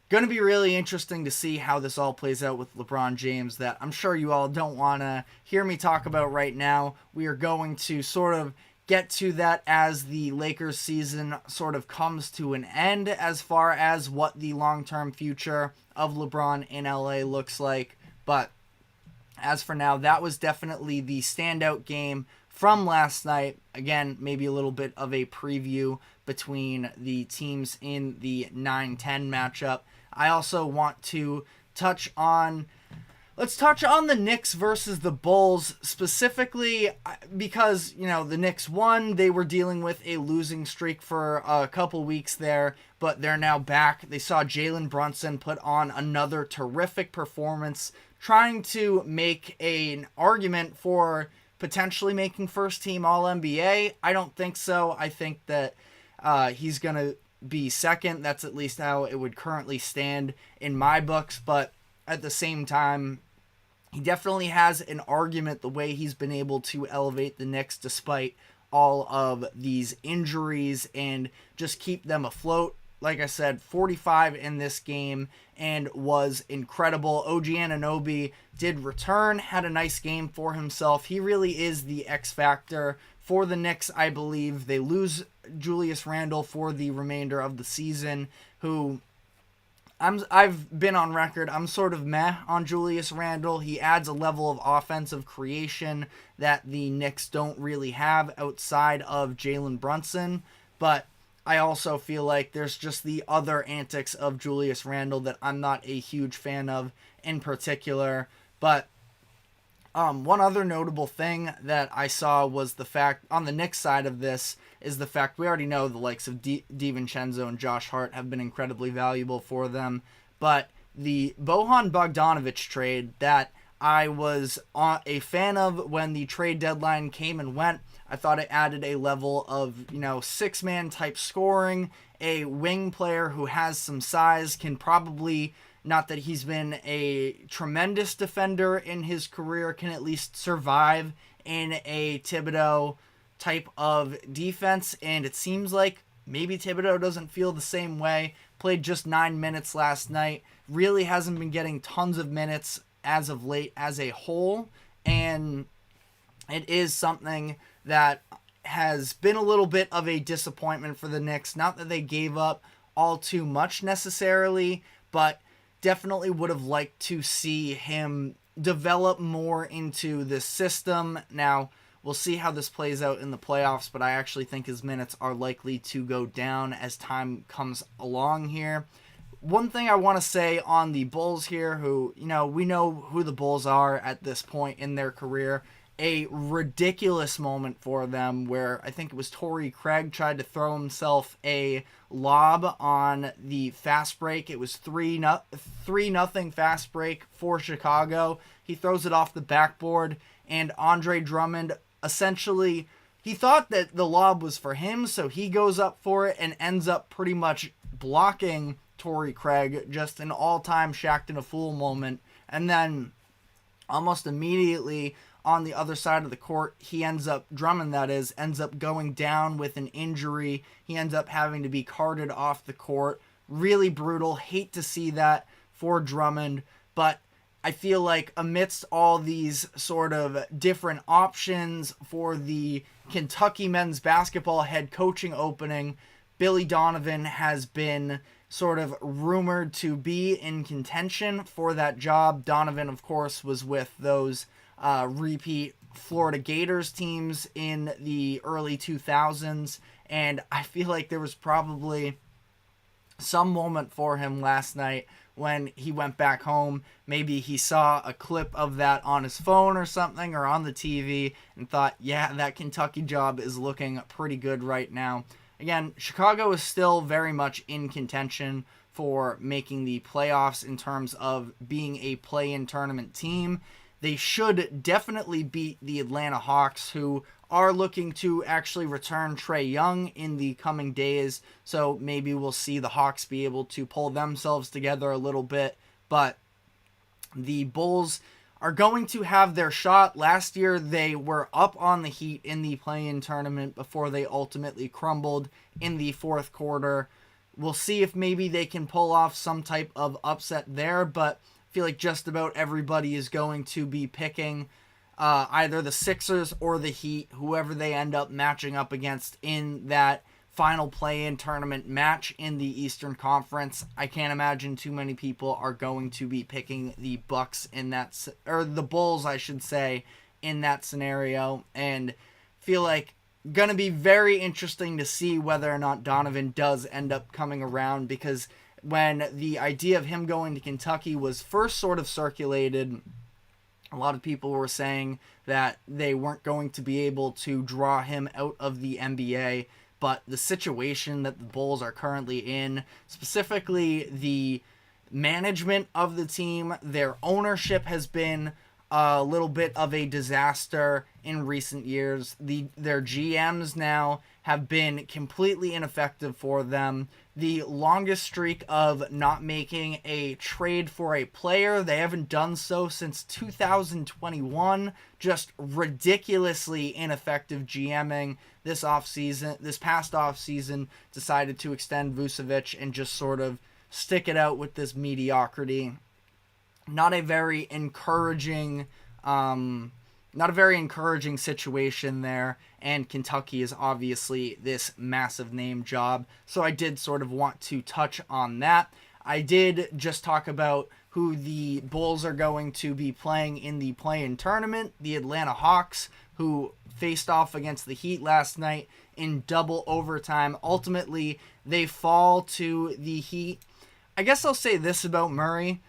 going to be really interesting to see how this all plays out with LeBron James that I'm sure you all don't want to hear me talk about right now. We are going to sort of get to that as the Lakers season sort of comes to an end as far as what the long-term future of LeBron in LA looks like. But as for now, that was definitely the standout game from last night. Again, maybe a little bit of a preview between the teams in the 9-10 matchup. I also want to let's touch on the Knicks versus the Bulls, specifically because, the Knicks won. They were dealing with a losing streak for a couple weeks there, but they're now back. They saw Jalen Brunson put on another terrific performance, trying to make an argument for potentially making first team All-NBA. I don't think so. I think that he's going to be second. That's at least how it would currently stand in my books, but at the same time, he definitely has an argument the way he's been able to elevate the Knicks despite all of these injuries and just keep them afloat. Like I said, 45 in this game and was incredible. OG Anunoby did return, had a nice game for himself. He really is the X factor for the Knicks, I believe. They lose Julius Randle for the remainder of the season, who I've been on record, I'm sort of meh on Julius Randle. He adds a level of offensive creation that the Knicks don't really have outside of Jalen Brunson, but I also feel like there's just the other antics of Julius Randle that I'm not a huge fan of in particular. But one other notable thing that I saw was the fact, on the Knicks side of this, is the fact we already know the likes of DiVincenzo and Josh Hart have been incredibly valuable for them. But the Bojan Bogdanovic trade that I was a fan of when the trade deadline came and went, I thought it added a level of, six-man type scoring, a wing player who has some size, can probably, not that he's been a tremendous defender in his career, can at least survive in a Thibodeau type of defense, and it seems like maybe Thibodeau doesn't feel the same way. Played just 9 minutes last night, really hasn't been getting tons of minutes as of late as a whole, and it is something that has been a little bit of a disappointment for the Knicks. Not that they gave up all too much necessarily, but definitely would have liked to see him develop more into this system. Now, we'll see how this plays out in the playoffs, but I actually think his minutes are likely to go down as time comes along here. One thing I want to say on the Bulls here, who, we know who the Bulls are at this point in their career. A ridiculous moment for them where I think it was Torrey Craig tried to throw himself a lob on the fast break. It was 3-0 fast break for Chicago. He throws it off the backboard and Andre Drummond essentially, he thought that the lob was for him, so he goes up for it and ends up pretty much blocking Torrey Craig, just an all-time Shaqtin' a Fool moment. And then almost immediately on the other side of the court, Drummond ends up going down with an injury. He ends up having to be carted off the court. Really brutal. Hate to see that for Drummond, but I feel like amidst all these sort of different options for the Kentucky men's basketball head coaching opening, Billy Donovan has been sort of rumored to be in contention for that job. Donovan, of course, was with those repeat Florida Gators teams in the early 2000s, and I feel like there was probably some moment for him last night when he went back home. Maybe he saw a clip of that on his phone or something, or on the TV, and thought, yeah, that Kentucky job is looking pretty good right now. Again, Chicago is still very much in contention for making the playoffs in terms of being a play-in tournament team. They should definitely beat the Atlanta Hawks, who are looking to actually return Trae Young in the coming days, so maybe we'll see the Hawks be able to pull themselves together a little bit. But the Bulls are going to have their shot. Last year, they were up on the Heat in the play-in tournament before they ultimately crumbled in the fourth quarter. We'll see if maybe they can pull off some type of upset there, but I feel like just about everybody is going to be picking either the Sixers or the Heat, whoever they end up matching up against in that final play-in tournament match in the Eastern Conference. I can't imagine too many people are going to be picking the Bucks in that, or the Bulls, I should say, in that scenario, and feel like going to be very interesting to see whether or not Donovan does end up coming around, because when the idea of him going to Kentucky was first sort of circulated, a lot of people were saying that they weren't going to be able to draw him out of the NBA, but the situation that the Bulls are currently in, specifically the management of the team, their ownership has been a little bit of a disaster in recent years. Their GMs now have been completely ineffective for them. The longest streak of not making a trade for a player, they haven't done so since 2021. Just ridiculously ineffective GMing this past offseason. Decided to extend Vucevic and just sort of stick it out with this mediocrity. Not a very encouraging situation there, and Kentucky is obviously this massive name job, so I did sort of want to touch on that. I did just talk about who the Bulls are going to be playing in the play-in tournament, the Atlanta Hawks, who faced off against the Heat last night in double overtime. Ultimately, they fall to the Heat. I guess I'll say this about Murray.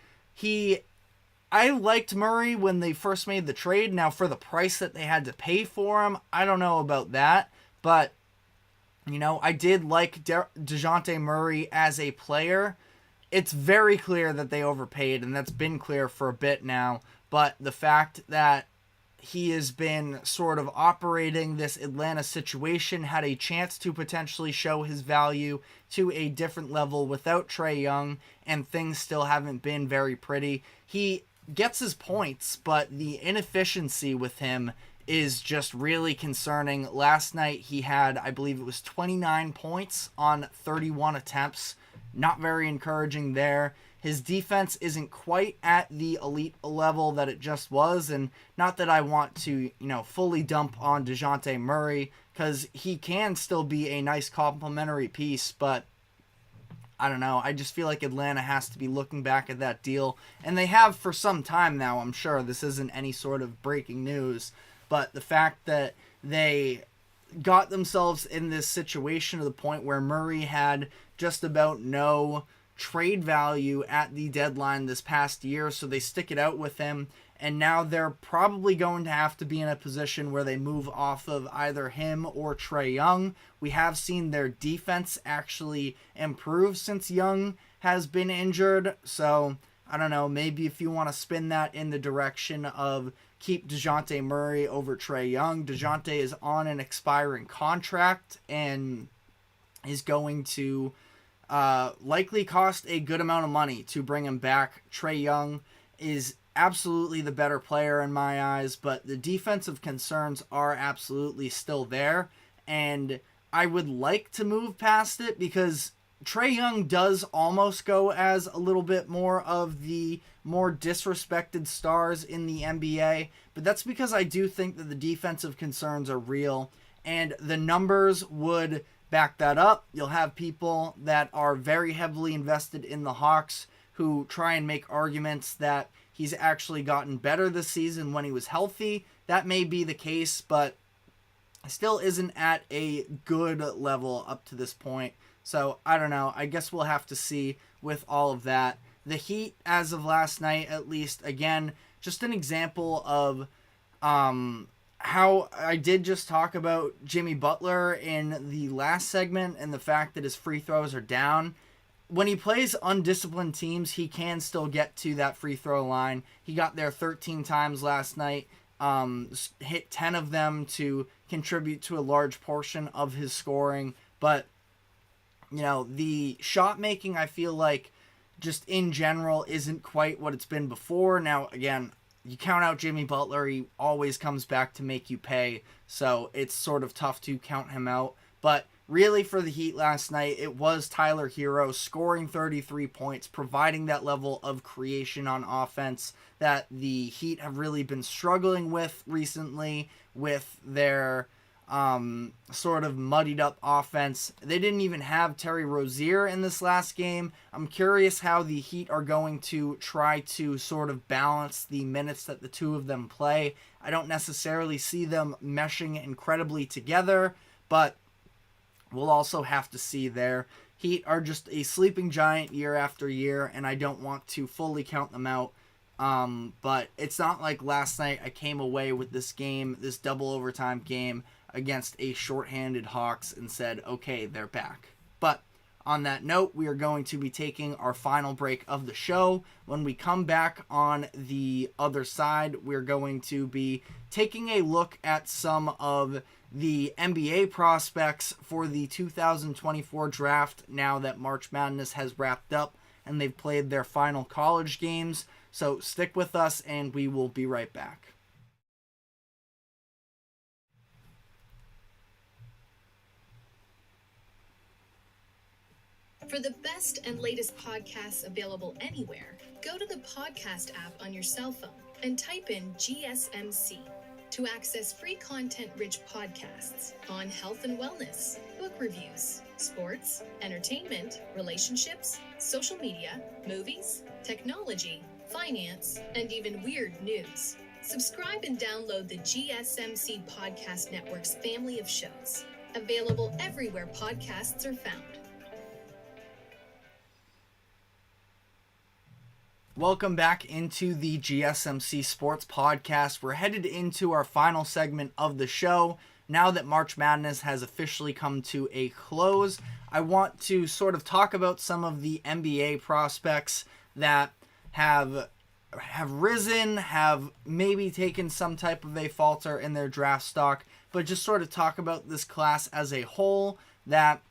I liked Murray when they first made the trade. Now, for the price that they had to pay for him, I don't know about that. But, I did like DeJounte Murray as a player. It's very clear that they overpaid, and that's been clear for a bit now. But the fact that he has been sort of operating this Atlanta situation, had a chance to potentially show his value to a different level without Trae Young, and things still haven't been very pretty. He gets his points, but the inefficiency with him is just really concerning. Last night he had, I believe it was 29 points on 31 attempts. Not very encouraging there. His defense isn't quite at the elite level that it just was, and not that I want to, fully dump on DeJounte Murray, because he can still be a nice complementary piece, but I don't know. I just feel like Atlanta has to be looking back at that deal, and they have for some time now, I'm sure. This isn't any sort of breaking news, but the fact that they got themselves in this situation to the point where Murray had just about no trade value at the deadline this past year, so they stick it out with him, and now they're probably going to have to be in a position where they move off of either him or Trae Young. We have seen their defense actually improve since Young has been injured, so I don't know, maybe if you want to spin that in the direction of keep DeJounte Murray over Trae Young. DeJounte is on an expiring contract and is going to likely cost a good amount of money to bring him back. Trae Young is absolutely the better player in my eyes, but the defensive concerns are absolutely still there, and I would like to move past it because Trae Young does almost go as a little bit more of the more disrespected stars in the NBA, but that's because I do think that the defensive concerns are real, and the numbers would back that up. You'll have people that are very heavily invested in the Hawks who try and make arguments that he's actually gotten better this season when he was healthy. That may be the case, but still isn't at a good level up to this point. So, I don't know. I guess we'll have to see with all of that. The Heat, as of last night at least, again, just an example of how I did just talk about Jimmy Butler in the last segment and the fact that his free throws are down. When he plays undisciplined teams, he can still get to that free throw line. He got there 13 times last night, hit 10 of them to contribute to a large portion of his scoring. But, you know, the shot making, I feel like, just in general, isn't quite what it's been before. Now, again, you count out Jimmy Butler, he always comes back to make you pay, so it's sort of tough to count him out. But really, for the Heat last night, it was Tyler Hero scoring 33 points, providing that level of creation on offense that the Heat have really been struggling with recently with their sort of muddied up offense. They didn't even have Terry Rozier in this last game. I'm curious how the Heat are going to try to sort of balance the minutes that the two of them play. I don't necessarily see them meshing incredibly together, but we'll also have to see there. Heat are just a sleeping giant year after year, and I don't want to fully count them out. But it's not like last night I came away with this game, this double overtime game, against a shorthanded Hawks and said, okay, they're back. But on that note, we are going to be taking our final break of the show. When we come back on the other side, we're going to be taking a look at some of the NBA prospects for the 2024 draft now that March Madness has wrapped up and they've played their final college games. So stick with us and we will be right back. For the best and latest podcasts available anywhere, go to the podcast app on your cell phone and type in GSMC to access free content-rich podcasts on health and wellness, book reviews, sports, entertainment, relationships, social media, movies, technology, finance, and even weird news. Subscribe and download the GSMC Podcast Network's family of shows, available everywhere podcasts are found. Welcome back into the GSMC Sports Podcast. We're headed into our final segment of the show. Now that March Madness has officially come to a close, I want to sort of talk about some of the NBA prospects that have risen, have maybe taken some type of a falter in their draft stock, but just sort of talk about this class as a whole that,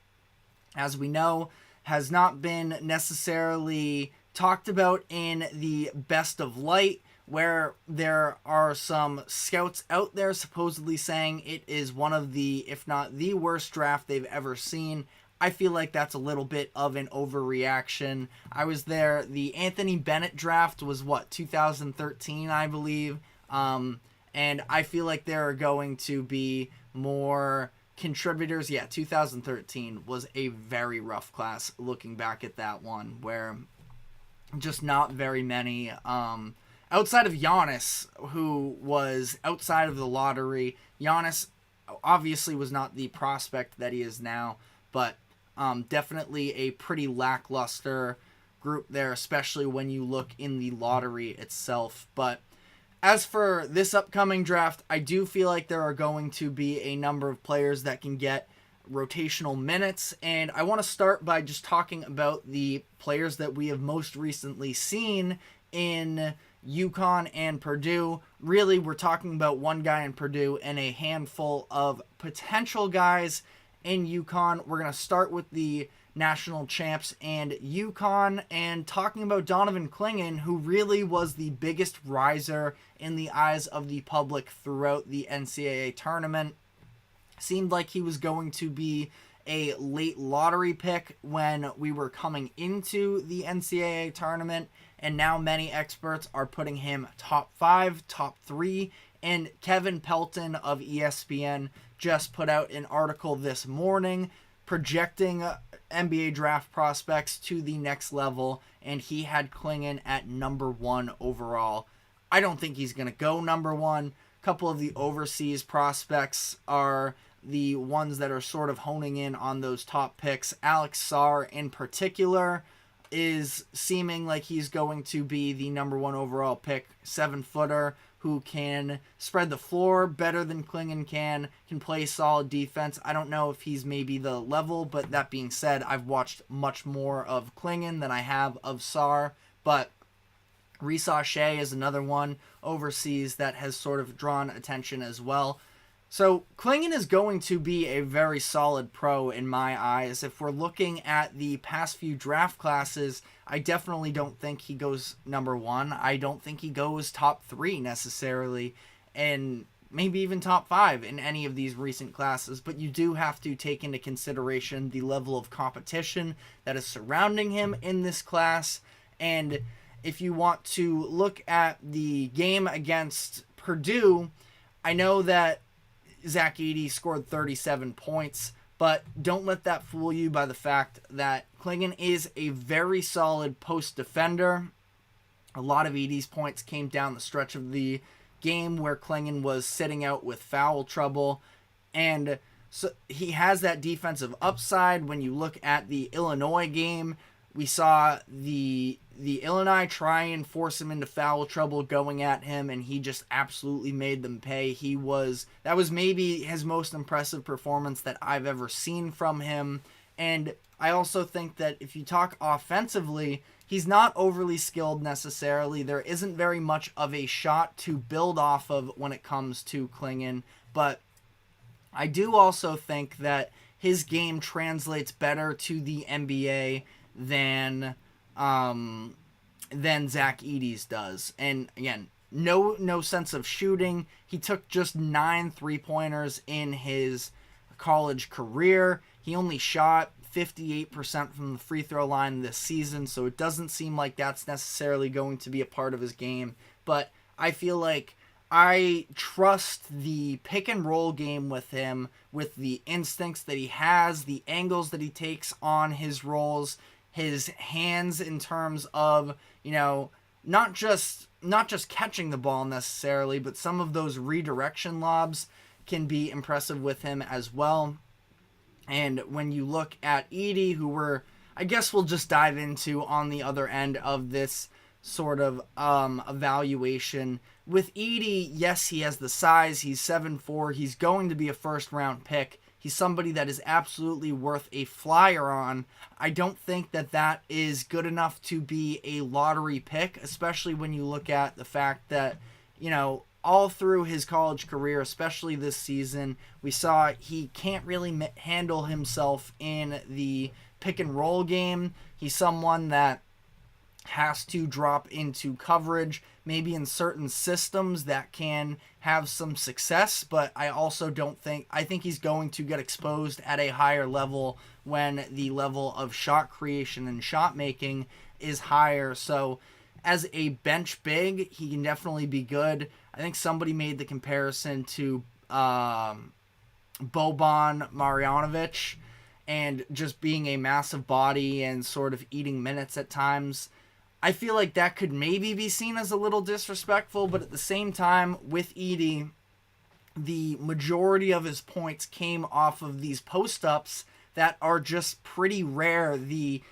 as we know, has not been necessarily talked about in the best of light, where there are some scouts out there supposedly saying it is one of the, if not the worst draft they've ever seen. I feel like that's a little bit of an overreaction. I was there. The Anthony Bennett draft was 2013, I believe. And I feel like there are going to be more contributors. Yeah, 2013 was a very rough class looking back at that one, where just not very many, outside of Giannis, who was outside of the lottery. Giannis obviously was not the prospect that he is now, but definitely a pretty lackluster group there, especially when you look in the lottery itself. But as for this upcoming draft, I do feel like there are going to be a number of players that can get rotational minutes, and I want to start by just talking about the players that we have most recently seen in UConn and Purdue. Really, we're talking about one guy in Purdue and a handful of potential guys in UConn. We're going to start with the national champs and UConn, and talking about Donovan Clingan, who really was the biggest riser in the eyes of the public throughout the NCAA tournament. Seemed like he was going to be a late lottery pick when we were coming into the NCAA tournament, and now many experts are putting him top 5, top 3, and Kevin Pelton of ESPN just put out an article this morning projecting NBA draft prospects to the next level, and he had Clingan at number 1 overall. I don't think he's going to go number 1. A couple of the overseas prospects are the ones that are sort of honing in on those top picks. Alex Sarr in particular is seeming like he's going to be the number 1 overall pick, 7-footer who can spread the floor better than Clingan can play solid defense. I don't know if he's maybe the level, but that being said, I've watched much more of Clingan than I have of Sarr, but Risa Shea is another one overseas that has sort of drawn attention as well. So Clingan is going to be a very solid pro in my eyes. If we're looking at the past few draft classes, I definitely don't think he goes number 1. I don't think he goes top 3 necessarily, and maybe even top 5 in any of these recent classes. But you do have to take into consideration the level of competition that is surrounding him in this class. And if you want to look at the game against Purdue, I know that Zach Edey scored 37 points, but don't let that fool you by the fact that Clingan is a very solid post defender. A lot of Edey's points came down the stretch of the game where Clingan was sitting out with foul trouble, and so he has that defensive upside. When you look at the Illinois game, we saw the Illinois try and force him into foul trouble going at him, and he just absolutely made them pay. That was maybe his most impressive performance that I've ever seen from him. And I also think that if you talk offensively, he's not overly skilled necessarily. There isn't very much of a shot to build off of when it comes to Clingan, but I do also think that his game translates better to the NBA than Zach Edey's does. And again, no sense of shooting. He took just 9 3-pointers in his college career. He only shot 58% from the free throw line this season, so it doesn't seem like that's necessarily going to be a part of his game. But I feel like I trust the pick and roll game with him, with the instincts that he has, the angles that he takes on his rolls, his hands in terms of, not just catching the ball necessarily, but some of those redirection lobs can be impressive with him as well. And when you look at Edey, who I guess we'll just dive into on the other end of this sort of evaluation. With Edey, yes, he has the size. He's 7'4". He's going to be a first-round pick. He's somebody that is absolutely worth a flyer on. I don't think that is good enough to be a lottery pick, especially when you look at the fact that, all through his college career, especially this season, we saw he can't really handle himself in the pick and roll game. He's someone that has to drop into coverage, maybe in certain systems that can have some success, but I think he's going to get exposed at a higher level when the level of shot creation and shot making is higher. So as a bench big, he can definitely be good. I think somebody made the comparison to Boban Marjanovic and just being a massive body and sort of eating minutes at times. I feel like that could maybe be seen as a little disrespectful, but at the same time, with Edey, the majority of his points came off of these post-ups that are just pretty rare. The,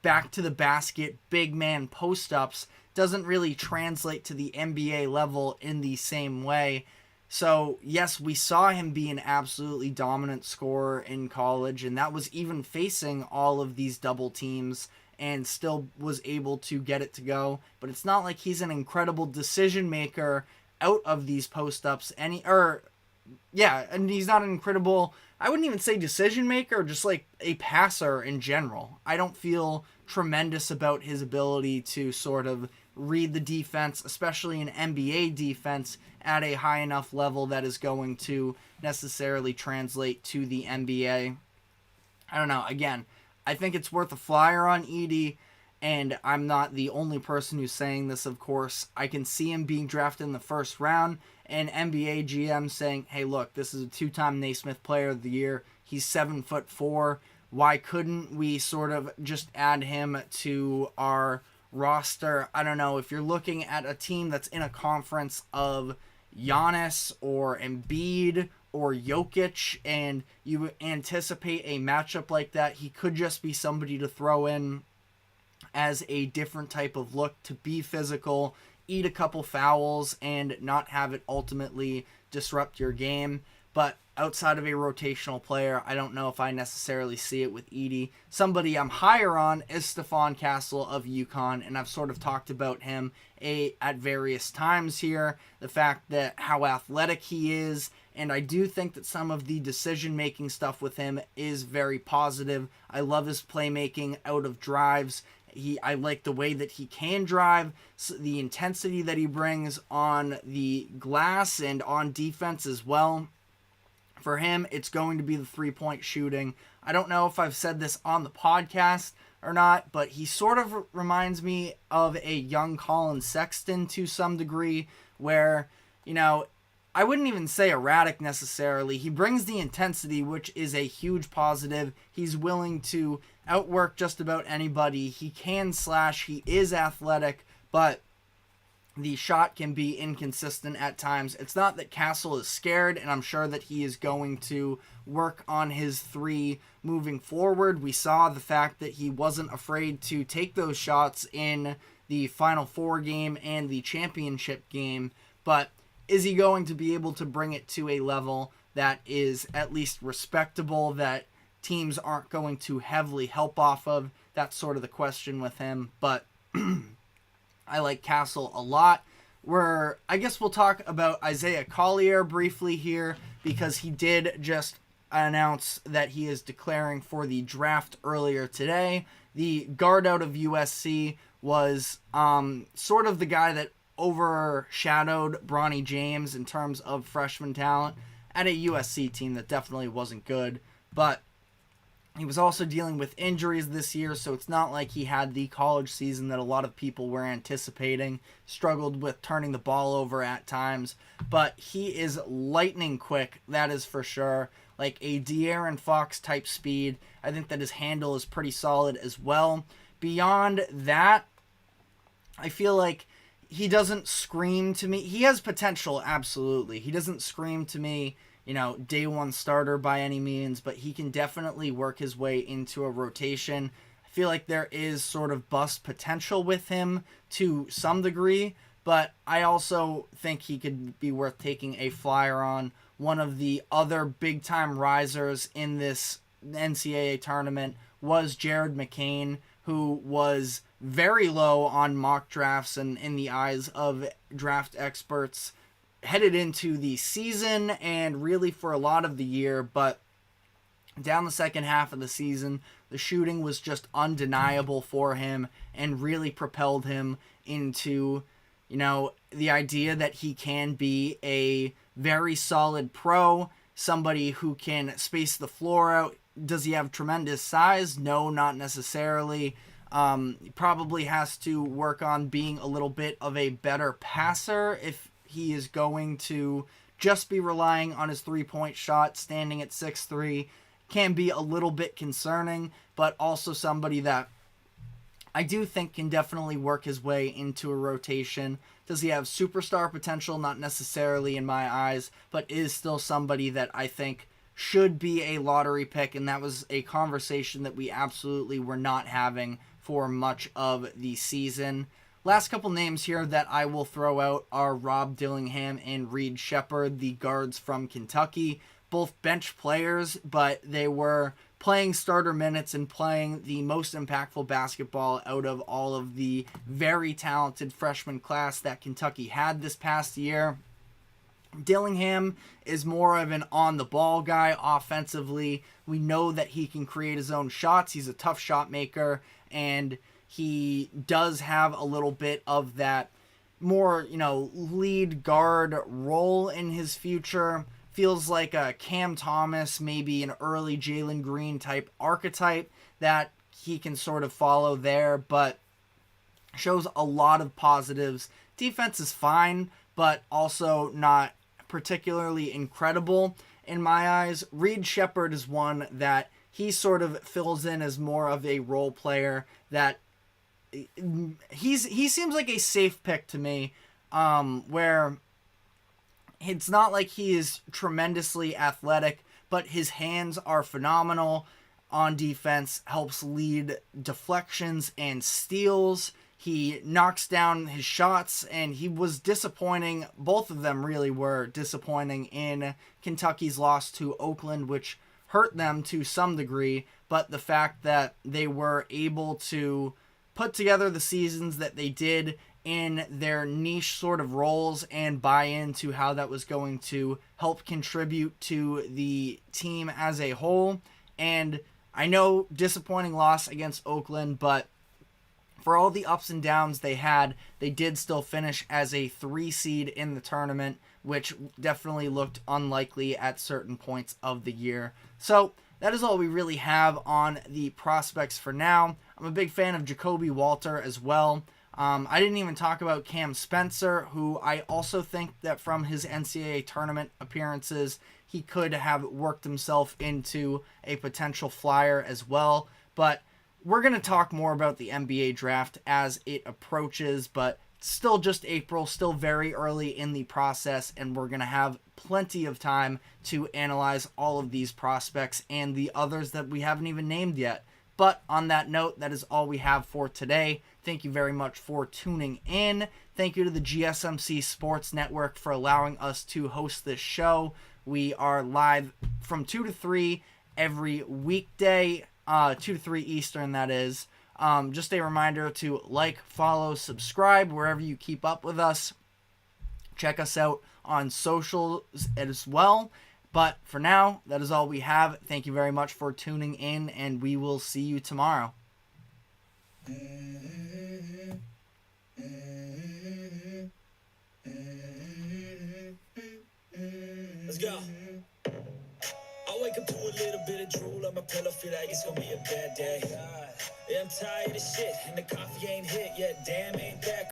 back to the basket, big man post-ups doesn't really translate to the NBA level in the same way. So, yes, we saw him be an absolutely dominant scorer in college, and that was even facing all of these double teams and still was able to get it to go. But it's not like he's an incredible decision maker out of these post-ups. And he's not an incredible, I wouldn't even say decision maker, just like a passer in general. I don't feel tremendous about his ability to sort of read the defense, especially an NBA defense, at a high enough level that is going to necessarily translate to the NBA. I don't know. Again, I think it's worth a flyer on Edey, and I'm not the only person who's saying this, of course. I can see him being drafted in the first round, and NBA GM saying, hey, look, this is a 2-time Naismith Player of the Year. He's 7'4". Why couldn't we sort of just add him to our roster? I don't know. If you're looking at a team that's in a conference of Giannis or Embiid or Jokic, and you anticipate a matchup like that, he could just be somebody to throw in as a different type of look, to be physical, eat a couple fouls, and not have it ultimately disrupt your game. But outside of a rotational player, I don't know if I necessarily see it with Edey. Somebody I'm higher on is Stephon Castle of UConn, and I've sort of talked about him at various times here. The fact that how athletic he is, and I do think that some of the decision-making stuff with him is very positive. I love his playmaking out of drives. I like the way that he can drive, the intensity that he brings on the glass and on defense as well. For him, it's going to be the three-point shooting. I don't know if I've said this on the podcast or not, but he sort of reminds me of a young Colin Sexton to some degree, where, I wouldn't even say erratic necessarily. He brings the intensity, which is a huge positive. He's willing to outwork just about anybody. He can slash. He is athletic, but the shot can be inconsistent at times. It's not that Castle is scared, and I'm sure that he is going to work on his three moving forward. We saw the fact that he wasn't afraid to take those shots in the Final Four game and the championship game, but is he going to be able to bring it to a level that is at least respectable, that teams aren't going to heavily help off of? That's sort of the question with him, but I like Castle a lot. I guess we'll talk about Isaiah Collier briefly here, because he did just announce that he is declaring for the draft earlier today. The guard out of USC was sort of the guy that overshadowed Bronny James in terms of freshman talent at a USC team that definitely wasn't good, but he was also dealing with injuries this year, so it's not like he had the college season that a lot of people were anticipating. Struggled with turning the ball over at times, but he is lightning quick, that is for sure. Like a De'Aaron Fox type speed. I think that his handle is pretty solid as well. Beyond that, I feel like he doesn't scream to me. He has potential, absolutely. He doesn't scream to me, day one starter by any means, but he can definitely work his way into a rotation. I feel like there is sort of bust potential with him to some degree, but I also think he could be worth taking a flyer on. One of the other big-time risers in this NCAA tournament was Jared McCain, who was very low on mock drafts and in the eyes of draft experts headed into the season and really for a lot of the year, but down the second half of the season, the shooting was just undeniable for him and really propelled him into, the idea that he can be a very solid pro, somebody who can space the floor out. Does he have tremendous size? No, not necessarily. He probably has to work on being a little bit of a better passer if he is going to just be relying on his three-point shot. Standing at 6'3" can be a little bit concerning, but also somebody that I do think can definitely work his way into a rotation. Does he have superstar potential? Not necessarily in my eyes, but is still somebody that I think should be a lottery pick, and that was a conversation that we absolutely were not having for much of the season. Last couple names here that I will throw out are Rob Dillingham and Reed Shepherd, the guards from Kentucky. both bench players, but they were playing starter minutes and playing the most impactful basketball out of all of the very talented freshman class that Kentucky had this past year. Dillingham is more of an on-the-ball guy offensively. We know that he can create his own shots. He's a tough shot maker, and he does have a little bit of that more, lead guard role in his future. Feels like a Cam Thomas, maybe an early Jalen Green type archetype that he can sort of follow there, but shows a lot of positives. Defense is fine, but also not particularly incredible in my eyes. Reed Shepherd is one that he sort of fills in as more of a role player that he seems like a safe pick to me, where it's not like he is tremendously athletic, but his hands are phenomenal on defense, helps lead deflections and steals. He knocks down his shots, and he was disappointing. Both of them really were disappointing in Kentucky's loss to Oakland, which hurt them to some degree, but the fact that they were able to put together the seasons that they did in their niche sort of roles and buy into how that was going to help contribute to the team as a whole. And I know disappointing loss against Oakland, but for all the ups and downs they had, they did still finish as a 3 seed in the tournament, which definitely looked unlikely at certain points of the year. So that is all we really have on the prospects for now. I'm a big fan of Jacoby Walter as well. I didn't even talk about Cam Spencer, who I also think that from his NCAA tournament appearances, he could have worked himself into a potential flyer as well. But we're going to talk more about the NBA draft as it approaches, but still just April, still very early in the process, and we're going to have plenty of time to analyze all of these prospects and the others that we haven't even named yet. But on that note, that is all we have for today. Thank you very much for tuning in. Thank you to the GSMC Sports Network for allowing us to host this show. We are live from 2 to 3 every weekday, 2 to 3 Eastern, that is. Just a reminder to like, follow, subscribe wherever you keep up with us. Check us out on socials as well. But for now, that is all we have. Thank you very much for tuning in, and we will see you tomorrow. Let's go. I wake up to a little bit of drool on my pillow, feel like it's gonna be a bad day. Yeah, I'm tired of shit, and the coffee ain't hit yet. Damn, ain't that